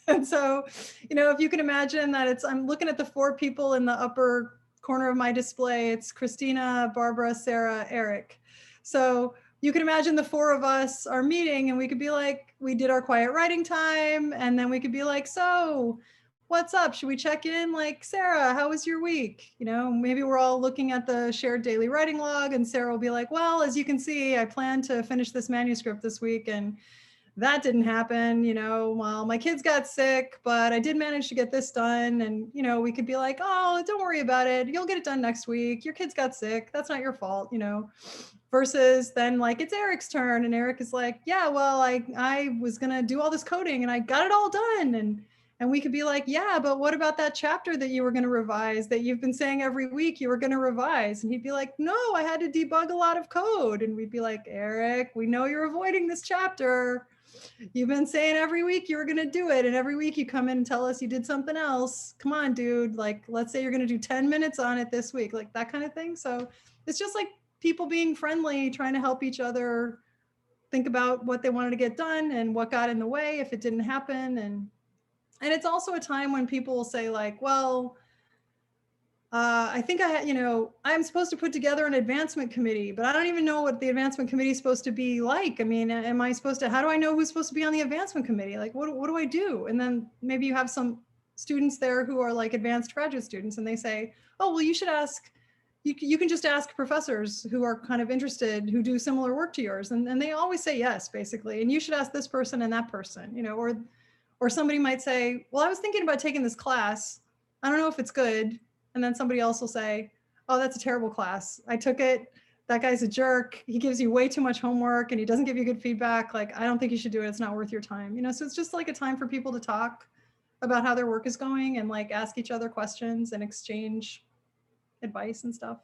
And so, if you can imagine that I'm looking at the 4 people in the upper corner of my display. It's Christina, Barbara, Sarah, Eric. So you can imagine the 4 of us are meeting, and we could be like, we did our quiet writing time. And then we could be like, so what's up? Should we check in? Like, Sarah, how was your week? Maybe we're all looking at the shared daily writing log, and Sarah will be like, well, as you can see, I plan to finish this manuscript this week, and that didn't happen. Well, my kids got sick, but I did manage to get this done. And, we could be like, oh, don't worry about it. You'll get it done next week. Your kids got sick. That's not your fault, versus then like, it's Eric's turn. And Eric is like, yeah, well, I was going to do all this coding and I got it all done. And we could be like, yeah, but what about that chapter that you were going to revise that you've been saying every week you were going to revise? And he'd be like, no, I had to debug a lot of code. And we'd be like, Eric, we know you're avoiding this chapter. You've been saying every week you were going to do it. And every week you come in and tell us you did something else. Come on, dude. Like, let's say you're going to do 10 minutes on it this week, like that kind of thing. So it's just like people being friendly, trying to help each other think about what they wanted to get done and what got in the way if it didn't happen. And it's also a time when people will say like, well, I think I'm supposed to put together an advancement committee, but I don't even know what the advancement committee is supposed to be like. I mean, how do I know who's supposed to be on the advancement committee? Like, what do I do? And then maybe you have some students there who are like advanced graduate students, and they say, oh, well, you should ask, you can just ask professors who are kind of interested, who do similar work to yours. And they always say yes, basically. And you should ask this person and that person, or somebody might say, well, I was thinking about taking this class. I don't know if it's good. And then somebody else will say, oh, that's a terrible class. I took it. that guy's a jerk. He gives you way too much homework and he doesn't give you good feedback. Like, I don't think you should do it. It's not worth your time. You know, so it's just like a time for people to talk about how their work is going and like ask each other questions and exchange advice and stuff.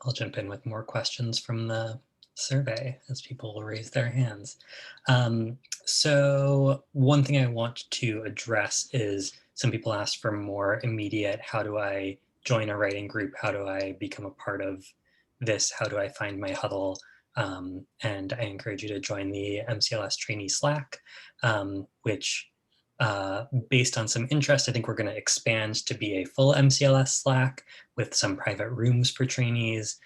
I'll jump in with more questions from the survey as people raise their hands. So one thing I want to address is some people asked for more immediate, how do I join a writing group? How do I become a part of this? How do I find my huddle? And I encourage you to join the MCLS trainee Slack, which based on some interest, I think we're going to expand to be a full MCLS Slack with some private rooms for trainees,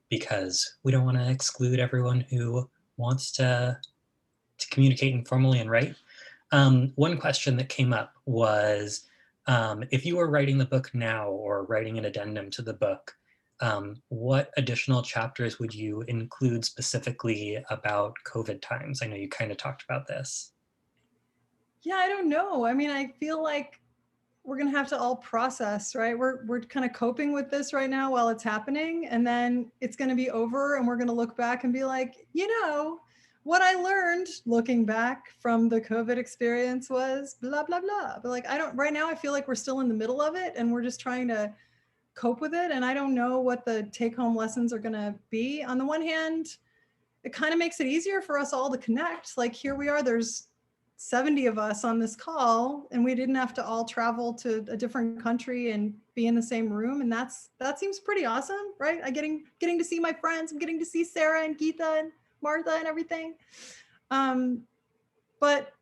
because we don't want to exclude everyone who wants to communicate informally and write. One question that came up was, if you were writing the book now or writing an addendum to the book, what additional chapters would you include specifically about COVID times? I know you kind of talked about this. Yeah, I don't know. I mean, I feel like we're going to have to all process, right? We're kind of coping with this right now while it's happening, and then it's going to be over and we're going to look back and be like, you know, what I learned looking back from the COVID experience was blah, blah, blah. But like, right now I feel like we're still in the middle of it and we're just trying to cope with it. And I don't know what the take home lessons are going to be. On the one hand, it kind of makes it easier for us all to connect. Like here we are, there's 70 of us on this call and we didn't have to all travel to a different country and be in the same room. And that seems pretty awesome, right? I'm getting to see my friends. I'm getting to see Sarah and Geeta and Martha and everything. But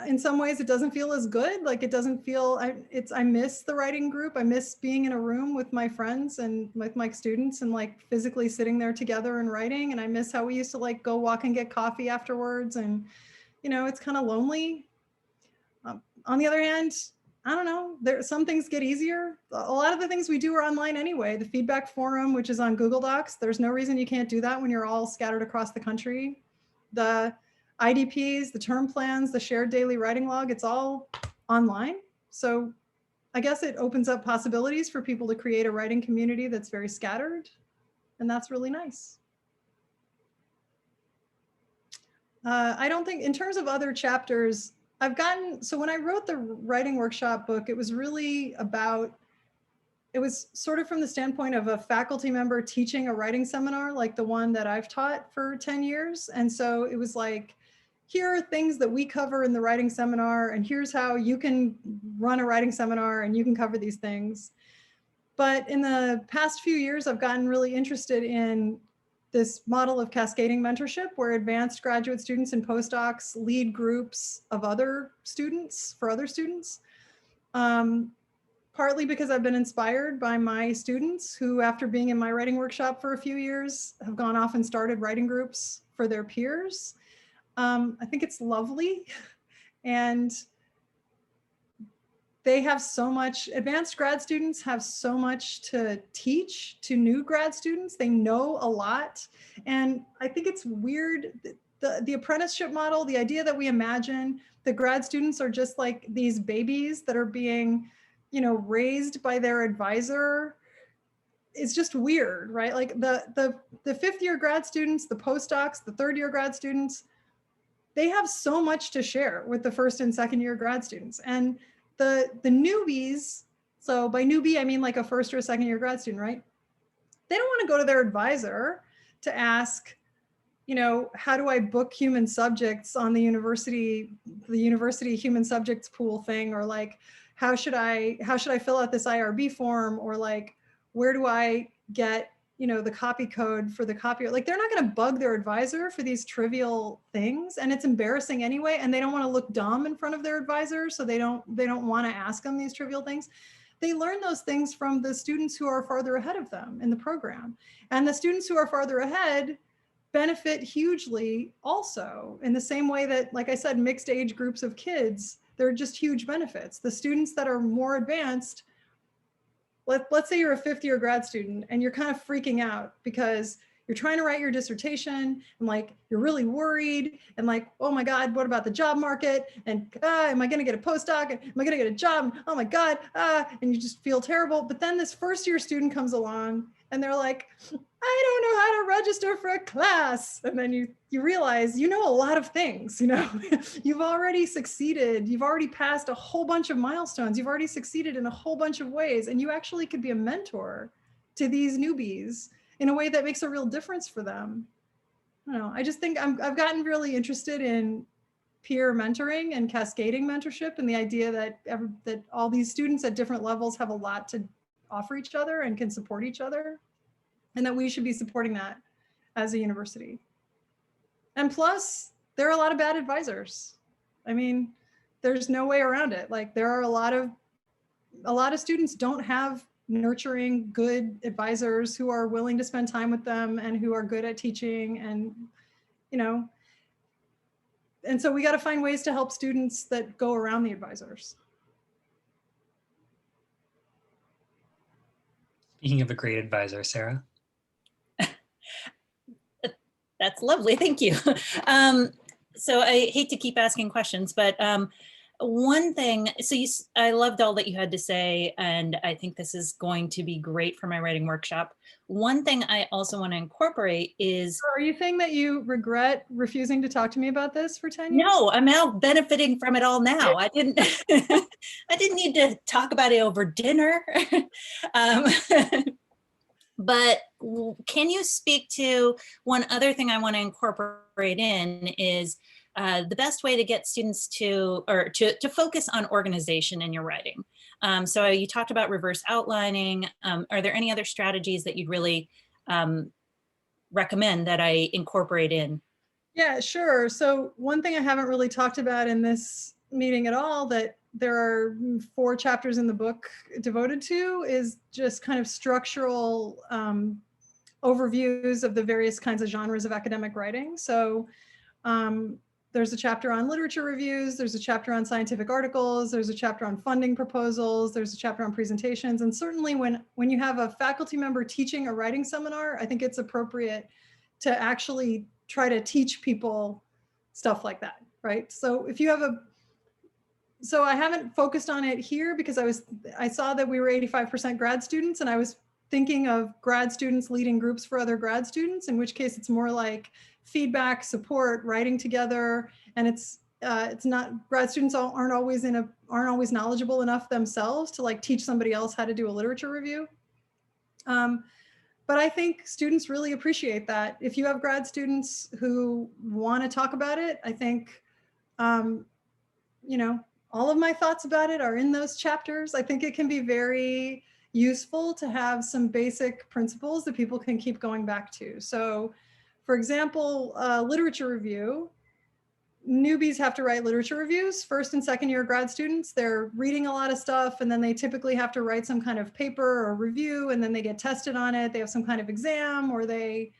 in some ways it doesn't feel as good. Like it doesn't feel, I miss the writing group. I miss being in a room with my friends and with my students and like physically sitting there together and writing. And I miss how we used to like go walk and get coffee afterwards. And you know, it's kind of lonely. On the other hand, I don't know, some things get easier. A lot of the things we do are online anyway. The feedback forum, which is on Google Docs, there's no reason you can't do that when you're all scattered across the country. The IDPs, the term plans, the shared daily writing log, it's all online. So I guess it opens up possibilities for people to create a writing community that's very scattered. And that's really nice. I don't think, in terms of other chapters, so when I wrote the writing workshop book, it was really about, it was sort of from the standpoint of a faculty member teaching a writing seminar, like the one that I've taught for 10 years. And so it was like, here are things that we cover in the writing seminar, and here's how you can run a writing seminar and you can cover these things. But in the past few years, I've gotten really interested in this model of cascading mentorship where advanced graduate students and postdocs lead groups of other students for other students. Partly because I've been inspired by my students who, after being in my writing workshop for a few years, have gone off and started writing groups for their peers. I think it's lovely. And they have so much, advanced grad students have so much to teach to new grad students. They know a lot. And I think it's weird, the apprenticeship model, the idea that we imagine the grad students are just like these babies that are being, you know, raised by their advisor is just weird, right? Like the fifth year grad students, the postdocs, the third year grad students, they have so much to share with the first and second year grad students. And the newbies, so by newbie, I mean like a first or a second year grad student, right? They don't want to go to their advisor to ask, you know, how do I book human subjects on the university human subjects pool thing? Or like, how should I fill out this IRB form? Or like, where do I get, you know, the copy code for the copier? Like, they're not going to bug their advisor for these trivial things, and it's embarrassing anyway, and they don't want to look dumb in front of their advisor, so they don't want to ask them these trivial things. They learn those things from the students who are farther ahead of them in the program, and the students who are farther ahead benefit hugely also, in the same way that, like I said, mixed age groups of kids, they're just huge benefits. The students that are more advanced, let's say you're a fifth year grad student and you're kind of freaking out because you're trying to write your dissertation and like, you're really worried and like, oh my God, what about the job market? And am I going to get a postdoc? Am I going to get a job? Oh my God. And you just feel terrible. But then this first year student comes along and they're like, I don't know how to register for a class. And then you realize, you know, a lot of things, you know, you've already succeeded. You've already passed a whole bunch of milestones. You've already succeeded in a whole bunch of ways. And you actually could be a mentor to these newbies in a way that makes a real difference for them. I don't know. I just think I've gotten really interested in peer mentoring and cascading mentorship, and the idea that that all these students at different levels have a lot to offer each other and can support each other, and that we should be supporting that as a university. And plus, there are a lot of bad advisors. I mean, there's no way around it. Like, there are a lot of students don't have nurturing, good advisors who are willing to spend time with them and who are good at teaching, and, you know, and so we got to find ways to help students that go around the advisors. Speaking of a great advisor, Sarah. That's lovely, thank you. So I hate to keep asking questions, but one thing, so I loved all that you had to say, and I think this is going to be great for my writing workshop. One thing I also want to incorporate is— Are you saying that you regret refusing to talk to me about this for 10 years? No, I'm now benefiting from it all now. I didn't I didn't need to talk about it over dinner. But can you speak to one other thing I want to incorporate in is the best way to get students to focus on organization in your writing. So you talked about reverse outlining. Are there any other strategies that you'd really recommend that I incorporate in? Yeah, sure. So one thing I haven't really talked about in this meeting at all, that there are 4 chapters in the book devoted to, is just kind of structural overviews of the various kinds of genres of academic writing. So there's a chapter on literature reviews, there's a chapter on scientific articles, there's a chapter on funding proposals, there's a chapter on presentations. And certainly when you have a faculty member teaching a writing seminar, I think it's appropriate to actually try to teach people stuff like that, right? So if you have so I haven't focused on it here because I saw that we were 85% grad students, and I was thinking of grad students leading groups for other grad students, in which case it's more like feedback, support, writing together, and it's not, grad students aren't always knowledgeable enough themselves to like teach somebody else how to do a literature review. But I think students really appreciate that. If you have grad students who want to talk about it, I think, you know, all of my thoughts about it are in those chapters. I think it can be very useful to have some basic principles that people can keep going back to. So, for example, literature review, newbies have to write literature reviews. First and second year grad students, they're reading a lot of stuff, and then they typically have to write some kind of paper or review, and then they get tested on it. They have some kind of exam, or they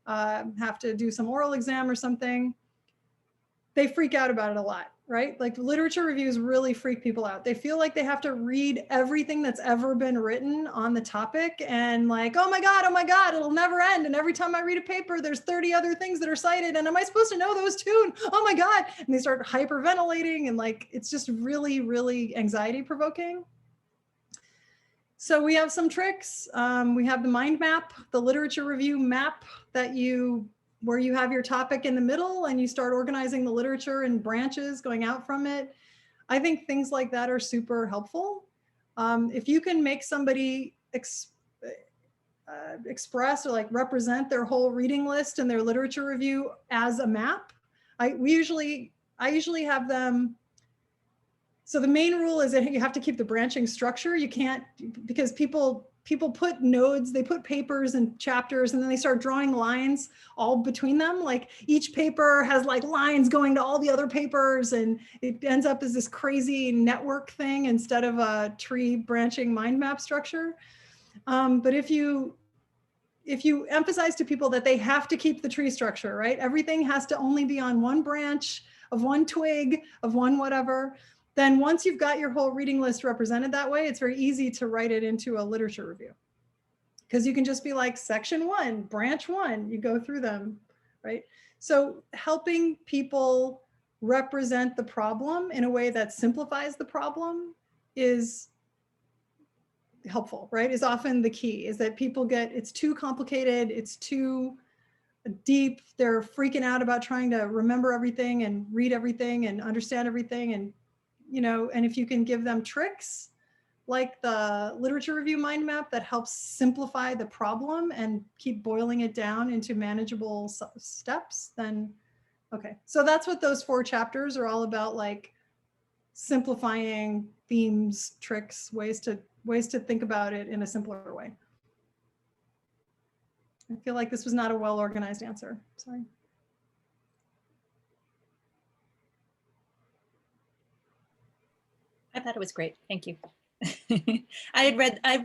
have to do some oral exam or something. They freak out about it a lot, right? Like, literature reviews really freak people out. They feel like they have to read everything that's ever been written on the topic, and like, oh my God, it'll never end. And every time I read a paper, there's 30 other things that are cited. And am I supposed to know those too? Oh my God. And they start hyperventilating, and like, it's just really, really anxiety provoking. So we have some tricks. We have the mind map, the literature review map where you have your topic in the middle and you start organizing the literature in branches going out from it. I think things like that are super helpful. If you can make somebody express or like represent their whole reading list and their literature review as a map, I usually have them. So the main rule is that you have to keep the branching structure. You can't, because people put nodes, they put papers and chapters, and then they start drawing lines all between them. Like, each paper has like lines going to all the other papers, and it ends up as this crazy network thing instead of a tree branching mind map structure. But if you emphasize to people that they have to keep the tree structure, right? Everything has to only be on one branch of one twig of one whatever. Then once you've got your whole reading list represented that way, it's very easy to write it into a literature review. because you can just be like section 1, branch 1, you go through them, right? So helping people represent the problem in a way that simplifies the problem is helpful, right? Is often the key, is that people get, it's too complicated, it's too deep, they're freaking out about trying to remember everything and read everything and understand everything. And, you know, and if you can give them tricks like the literature review mind map that helps simplify the problem and keep boiling it down into manageable steps, then okay. So that's what those 4 chapters are all about, like simplifying themes, tricks, ways to think about it in a simpler way. I feel like this was not a well-organized answer, sorry. I thought it was great, thank you. I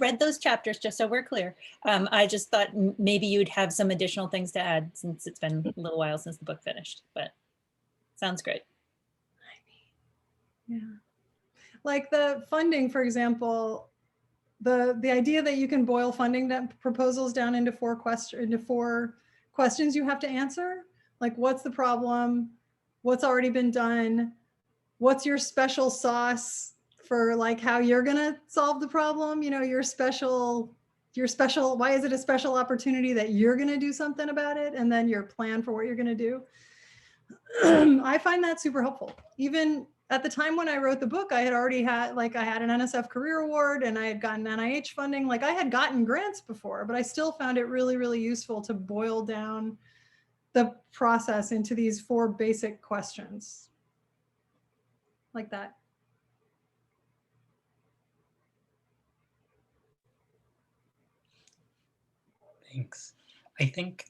read those chapters, just so we're clear. I just thought maybe you'd have some additional things to add since it's been a little while since the book finished, but sounds great. Yeah, like the funding, for example, the idea that you can boil funding proposals down into 4 questions you have to answer, like what's the problem, what's already been done, what's your special sauce for like how you're gonna solve the problem, you know, your special, why is it a special opportunity that you're gonna do something about it, and then your plan for what you're gonna do. I find that super helpful. Even at the time when I wrote the book, I had already had, like, I had an NSF Career Award and I had gotten NIH funding. Like I had gotten grants before, but I still found it really, really useful to boil down the process into these 4 basic questions like that. Thanks. I think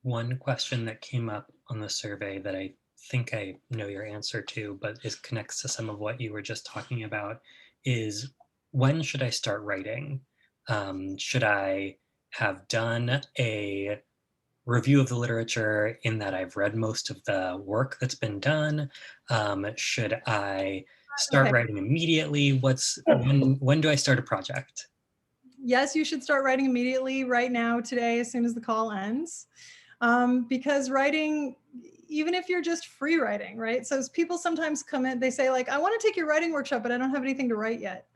one question that came up on the survey that I think I know your answer to, but connects to some of what you were just talking about, is when should I start writing? Should I have done a review of the literature in that I've read most of the work that's been done? Should I start writing immediately? When do I start a project? Yes, you should start writing immediately, right now, today, as soon as the call ends. Because writing, even if you're just free writing, right? So people sometimes come in, they say like, I want to take your writing workshop, but I don't have anything to write yet.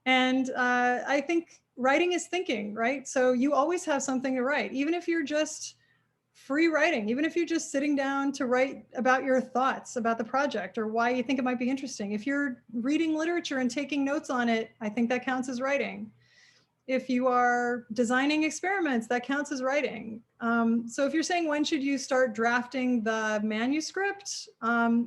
And I think writing is thinking, right? So you always have something to write, even if you're just free writing, even if you're just sitting down to write about your thoughts about the project or why you think it might be interesting. If you're reading literature and taking notes on it, I think that counts as writing. If you are designing experiments, that counts as writing. So if you're saying when should you start drafting the manuscript, I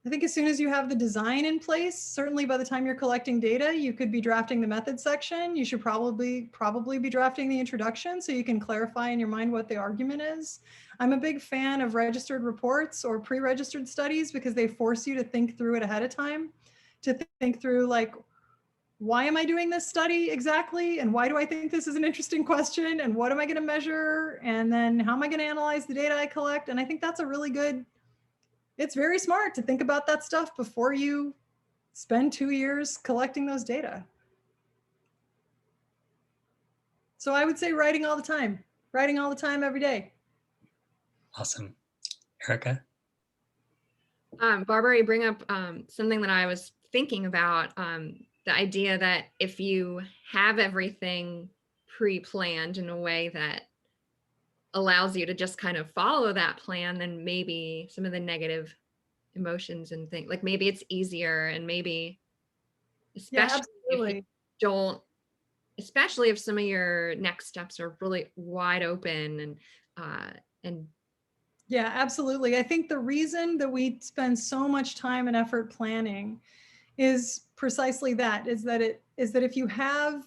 think as soon as you have the design in place, certainly by the time you're collecting data, you could be drafting the method section. You should probably be drafting the introduction so you can clarify in your mind what the argument is. I'm a big fan of registered reports or pre-registered studies because they force you to think through it ahead of time, to think through like, why am I doing this study exactly? And why do I think this is an interesting question? And what am I going to measure? And then how am I going to analyze the data I collect? And I think that's a really good, it's very smart to think about that stuff before you spend 2 years collecting those data. So I would say writing all the time every day. Awesome. Erica? Barbara, you bring up something that I was thinking about, the idea that if you have everything pre-planned in a way that allows you to just kind of follow that plan, then maybe some of the negative emotions and things, like maybe it's easier, and maybe especially if you don't, especially if some of your next steps are really wide open and yeah, absolutely. I think the reason that we spend so much time and effort planning is precisely that, is that if you have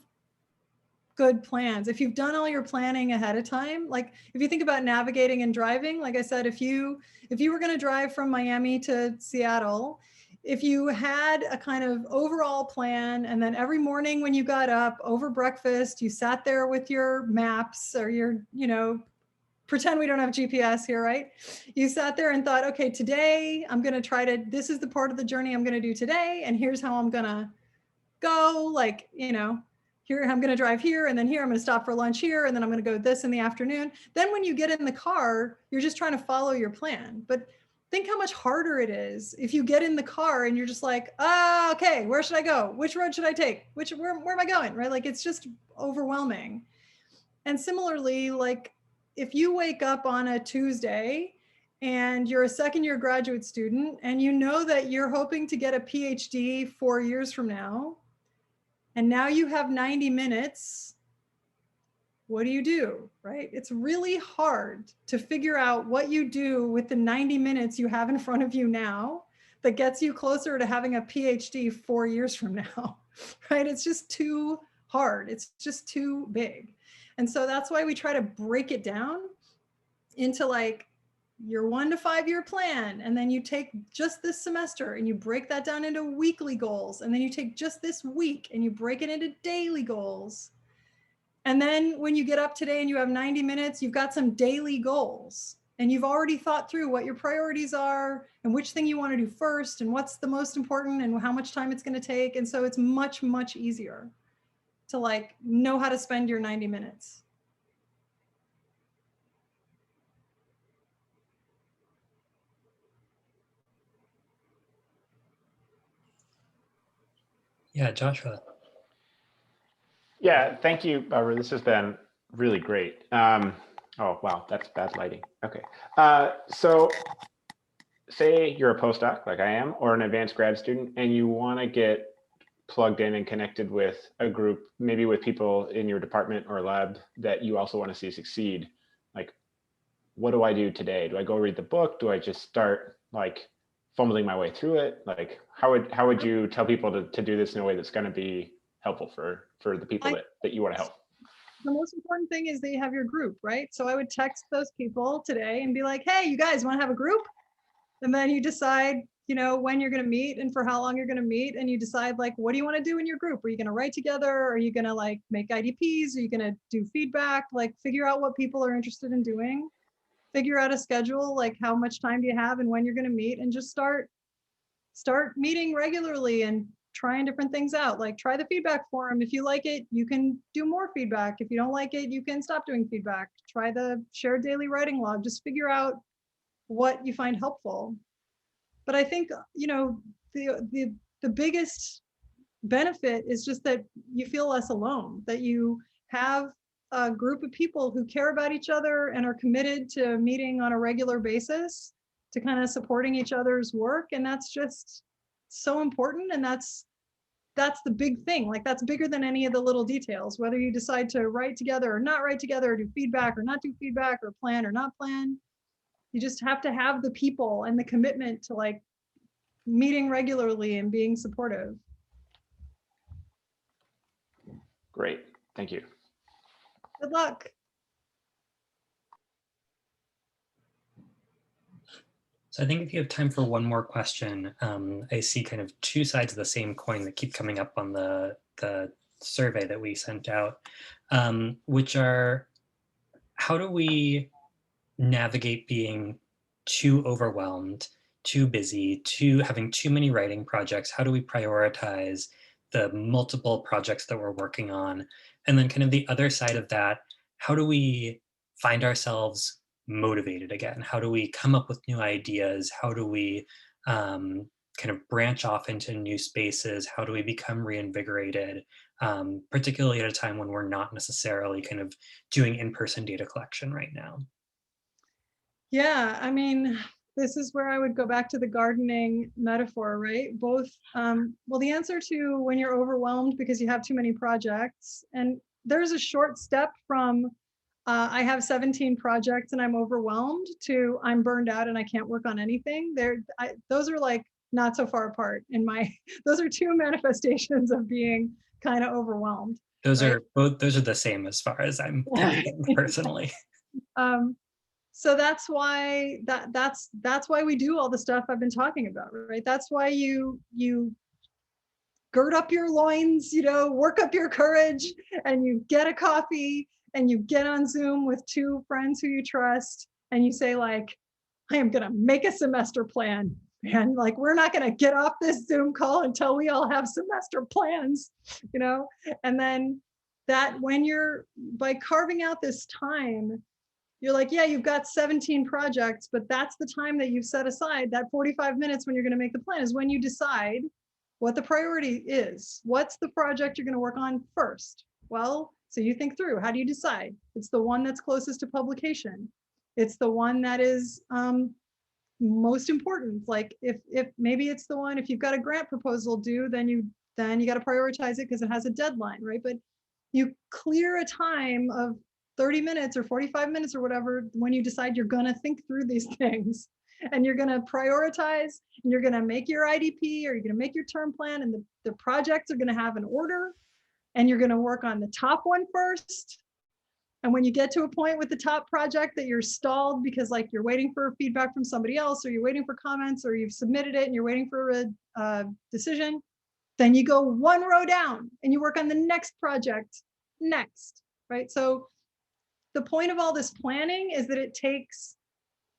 good plans, if you've done all your planning ahead of time, like if you think about navigating and driving, like I said, if you were going to drive from Miami to Seattle, if you had a kind of overall plan, and then every morning when you got up over breakfast, you sat there with your maps or your, pretend we don't have GPS here, right? You sat there and thought, okay, today I'm going to try to, this is the part of the journey I'm going to do today. And here's how I'm going to go, like, here, I'm going to drive here, and then here, I'm going to stop for lunch here, and then I'm going to go this in the afternoon. Then when you get in the car, you're just trying to follow your plan. But think how much harder it is if you get in the car and you're just like, okay, where should I go? Which road should I take? Where am I going? Right? Like, it's just overwhelming. And similarly, like if you wake up on a Tuesday and you're a second-year graduate student and you know that you're hoping to get a PhD 4 years from now, and now you have 90 minutes, what do? Right? It's really hard to figure out what you do with the 90 minutes you have in front of you now that gets you closer to having a PhD 4 years from now, right? It's just too hard. It's just too big. And so that's why we try to break it down into like your 1 to 5 year plan. And then you take just this semester and you break that down into weekly goals. And then you take just this week and you break it into daily goals. And then when you get up today and you have 90 minutes, you've got some daily goals and you've already thought through what your priorities are and which thing you want to do first and what's the most important and how much time it's going to take. And so it's much, much easier to like know how to spend your 90 minutes. Yeah, Joshua. Yeah, thank you, Barbara. This has been really great. Oh, wow, that's bad lighting. Okay. So say you're a postdoc like I am, or an advanced grad student, and you want to get plugged in and connected with a group, maybe with people in your department or lab that you also want to see succeed. Like, what do I do today? Do I go read the book? Do I just start like fumbling my way through it? Like, how would you tell people to do this in a way that's going to be helpful for the people that you want to help? The most important thing is that you have your group, right? So I would text those people today and be like, hey, you guys want to have a group? And then you decide, you know, when you're going to meet and for how long you're going to meet. And you decide like, what do you want to do in your group? Are you going to write together? Are you going to like make IDPs? Are you going to do feedback? Like figure out what people are interested in doing. Figure out a schedule, like how much time do you have and when you're going to meet, and just start meeting regularly and trying different things out. Like try the feedback forum. If you like it, you can do more feedback. If you don't like it, you can stop doing feedback. Try the shared daily writing log. Just figure out what you find helpful. But I think, you know, the biggest benefit is just that you feel less alone, that you have a group of people who care about each other and are committed to meeting on a regular basis, to kind of supporting each other's work. And that's just so important. And that's the big thing. Like that's bigger than any of the little details, whether you decide to write together or not write together, or do feedback or not do feedback, or plan or not plan. You just have to have the people and the commitment to like meeting regularly and being supportive. Great, thank you. Good luck. So I think if you have time for one more question, I see kind of two sides of the same coin that keep coming up on the survey that we sent out, which are, how do we navigate being too overwhelmed, too busy, having too many writing projects? How do we prioritize the multiple projects that we're working on? And then kind of the other side of that, how do we find ourselves motivated again? How do we come up with new ideas? How do we kind of branch off into new spaces? How do we become reinvigorated, particularly at a time when we're not necessarily kind of doing in-person data collection right now? Yeah, I mean, this is where I would go back to the gardening metaphor, right? Both, well, the answer to when you're overwhelmed because you have too many projects, and there's a short step from I have 17 projects and I'm overwhelmed to I'm burned out and I can't work on anything. Those are like not so far apart in my, those are two manifestations of being kind of overwhelmed. Those right? Those are the same as far as I'm thinking personally. So that's why that's why we do all the stuff I've been talking about, right? That's why you gird up your loins, you know, work up your courage, and you get a coffee and you get on Zoom with two friends who you trust, and you say like, I am gonna make a semester plan. And like, we're not gonna get off this Zoom call until we all have semester plans, you know? And then that when you're, by carving out this time, you're like, yeah, you've got 17 projects, but that's the time that you've set aside. That 45 minutes when you're going to make the plan is when you decide what the priority is. What's the project you're going to work on first? Well, so you think through, how do you decide? It's the one that's closest to publication. It's the one that is most important. Like if maybe it's the one, if you've got a grant proposal due, then you got to prioritize it because it has a deadline, right? But you clear a time of 30 minutes or 45 minutes or whatever when you decide you're going to think through these things, and you're going to prioritize, and you're going to make your IDP, or you're going to make your term plan, and the projects are going to have an order, and you're going to work on the top one first. And when you get to a point with the top project that you're stalled because like you're waiting for feedback from somebody else, or you're waiting for comments, or you've submitted it and you're waiting for a decision, then you go one row down and you work on the next project next, right? So the point of all this planning is that it takes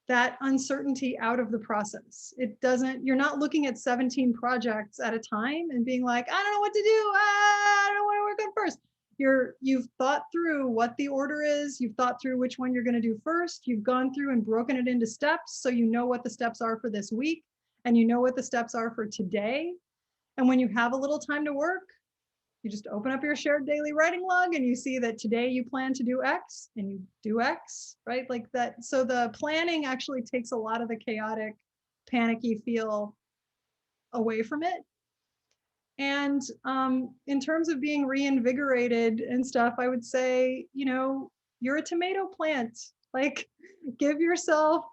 that uncertainty out of the process. It doesn't, you're not looking at 17 projects at a time and being like, I don't know what to do. I don't know what to work on first. You've thought through what the order is. You've thought through which one you're going to do first. You've gone through and broken it into steps. So you know what the steps are for this week, and you know what the steps are for today. And when you have a little time to work, you just open up your shared daily writing log and you see that today you plan to do X and you do X, right? Like that. So the planning actually takes a lot of the chaotic, panicky feel away from it. And in terms of being reinvigorated and stuff, I would say, you know, you're a tomato plant. Like, give yourself,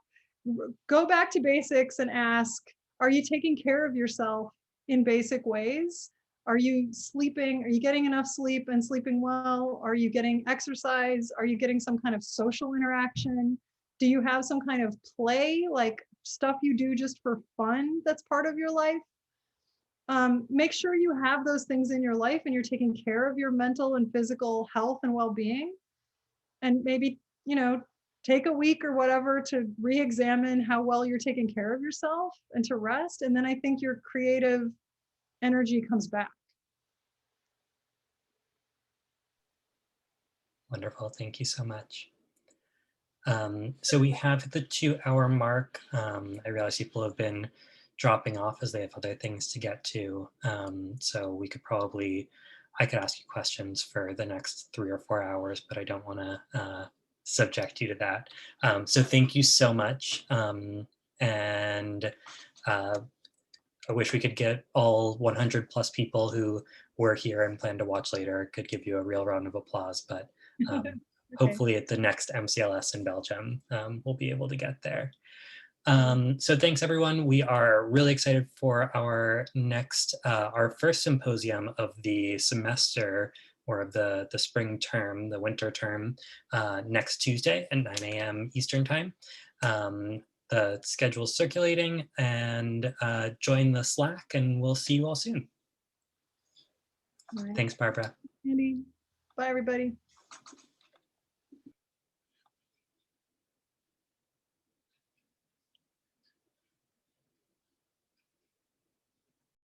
go back to basics and ask, are you taking care of yourself in basic ways? Are you sleeping? Are you getting enough sleep and sleeping well? Are you getting exercise? Are you getting some kind of social interaction? Do you have some kind of play, like stuff you do just for fun that's part of your life? Make sure you have those things in your life and you're taking care of your mental and physical health and well-being. And maybe, you know, take a week or whatever to re-examine how well you're taking care of yourself and to rest. And then I think your creative energy comes back. Wonderful. Thank you so much. So we have the 2-hour mark. I realize people have been dropping off as they have other things to get to. So we could probably, I could ask you questions for the next 3 or 4 hours, but I don't want to subject you to that. So thank you so much. And I wish we could get all 100 plus people who were here and plan to watch later, could give you a real round of applause, but Okay. hopefully at the next MCLS in Belgium, we'll be able to get there. So thanks everyone. We are really excited for our next, our first symposium of the semester, or of the spring term, the winter term, next Tuesday at 9 a.m. Eastern time. The schedule's circulating, and join the Slack, and we'll see you all soon. All right. Thanks, Barbara. Andy. Bye, everybody.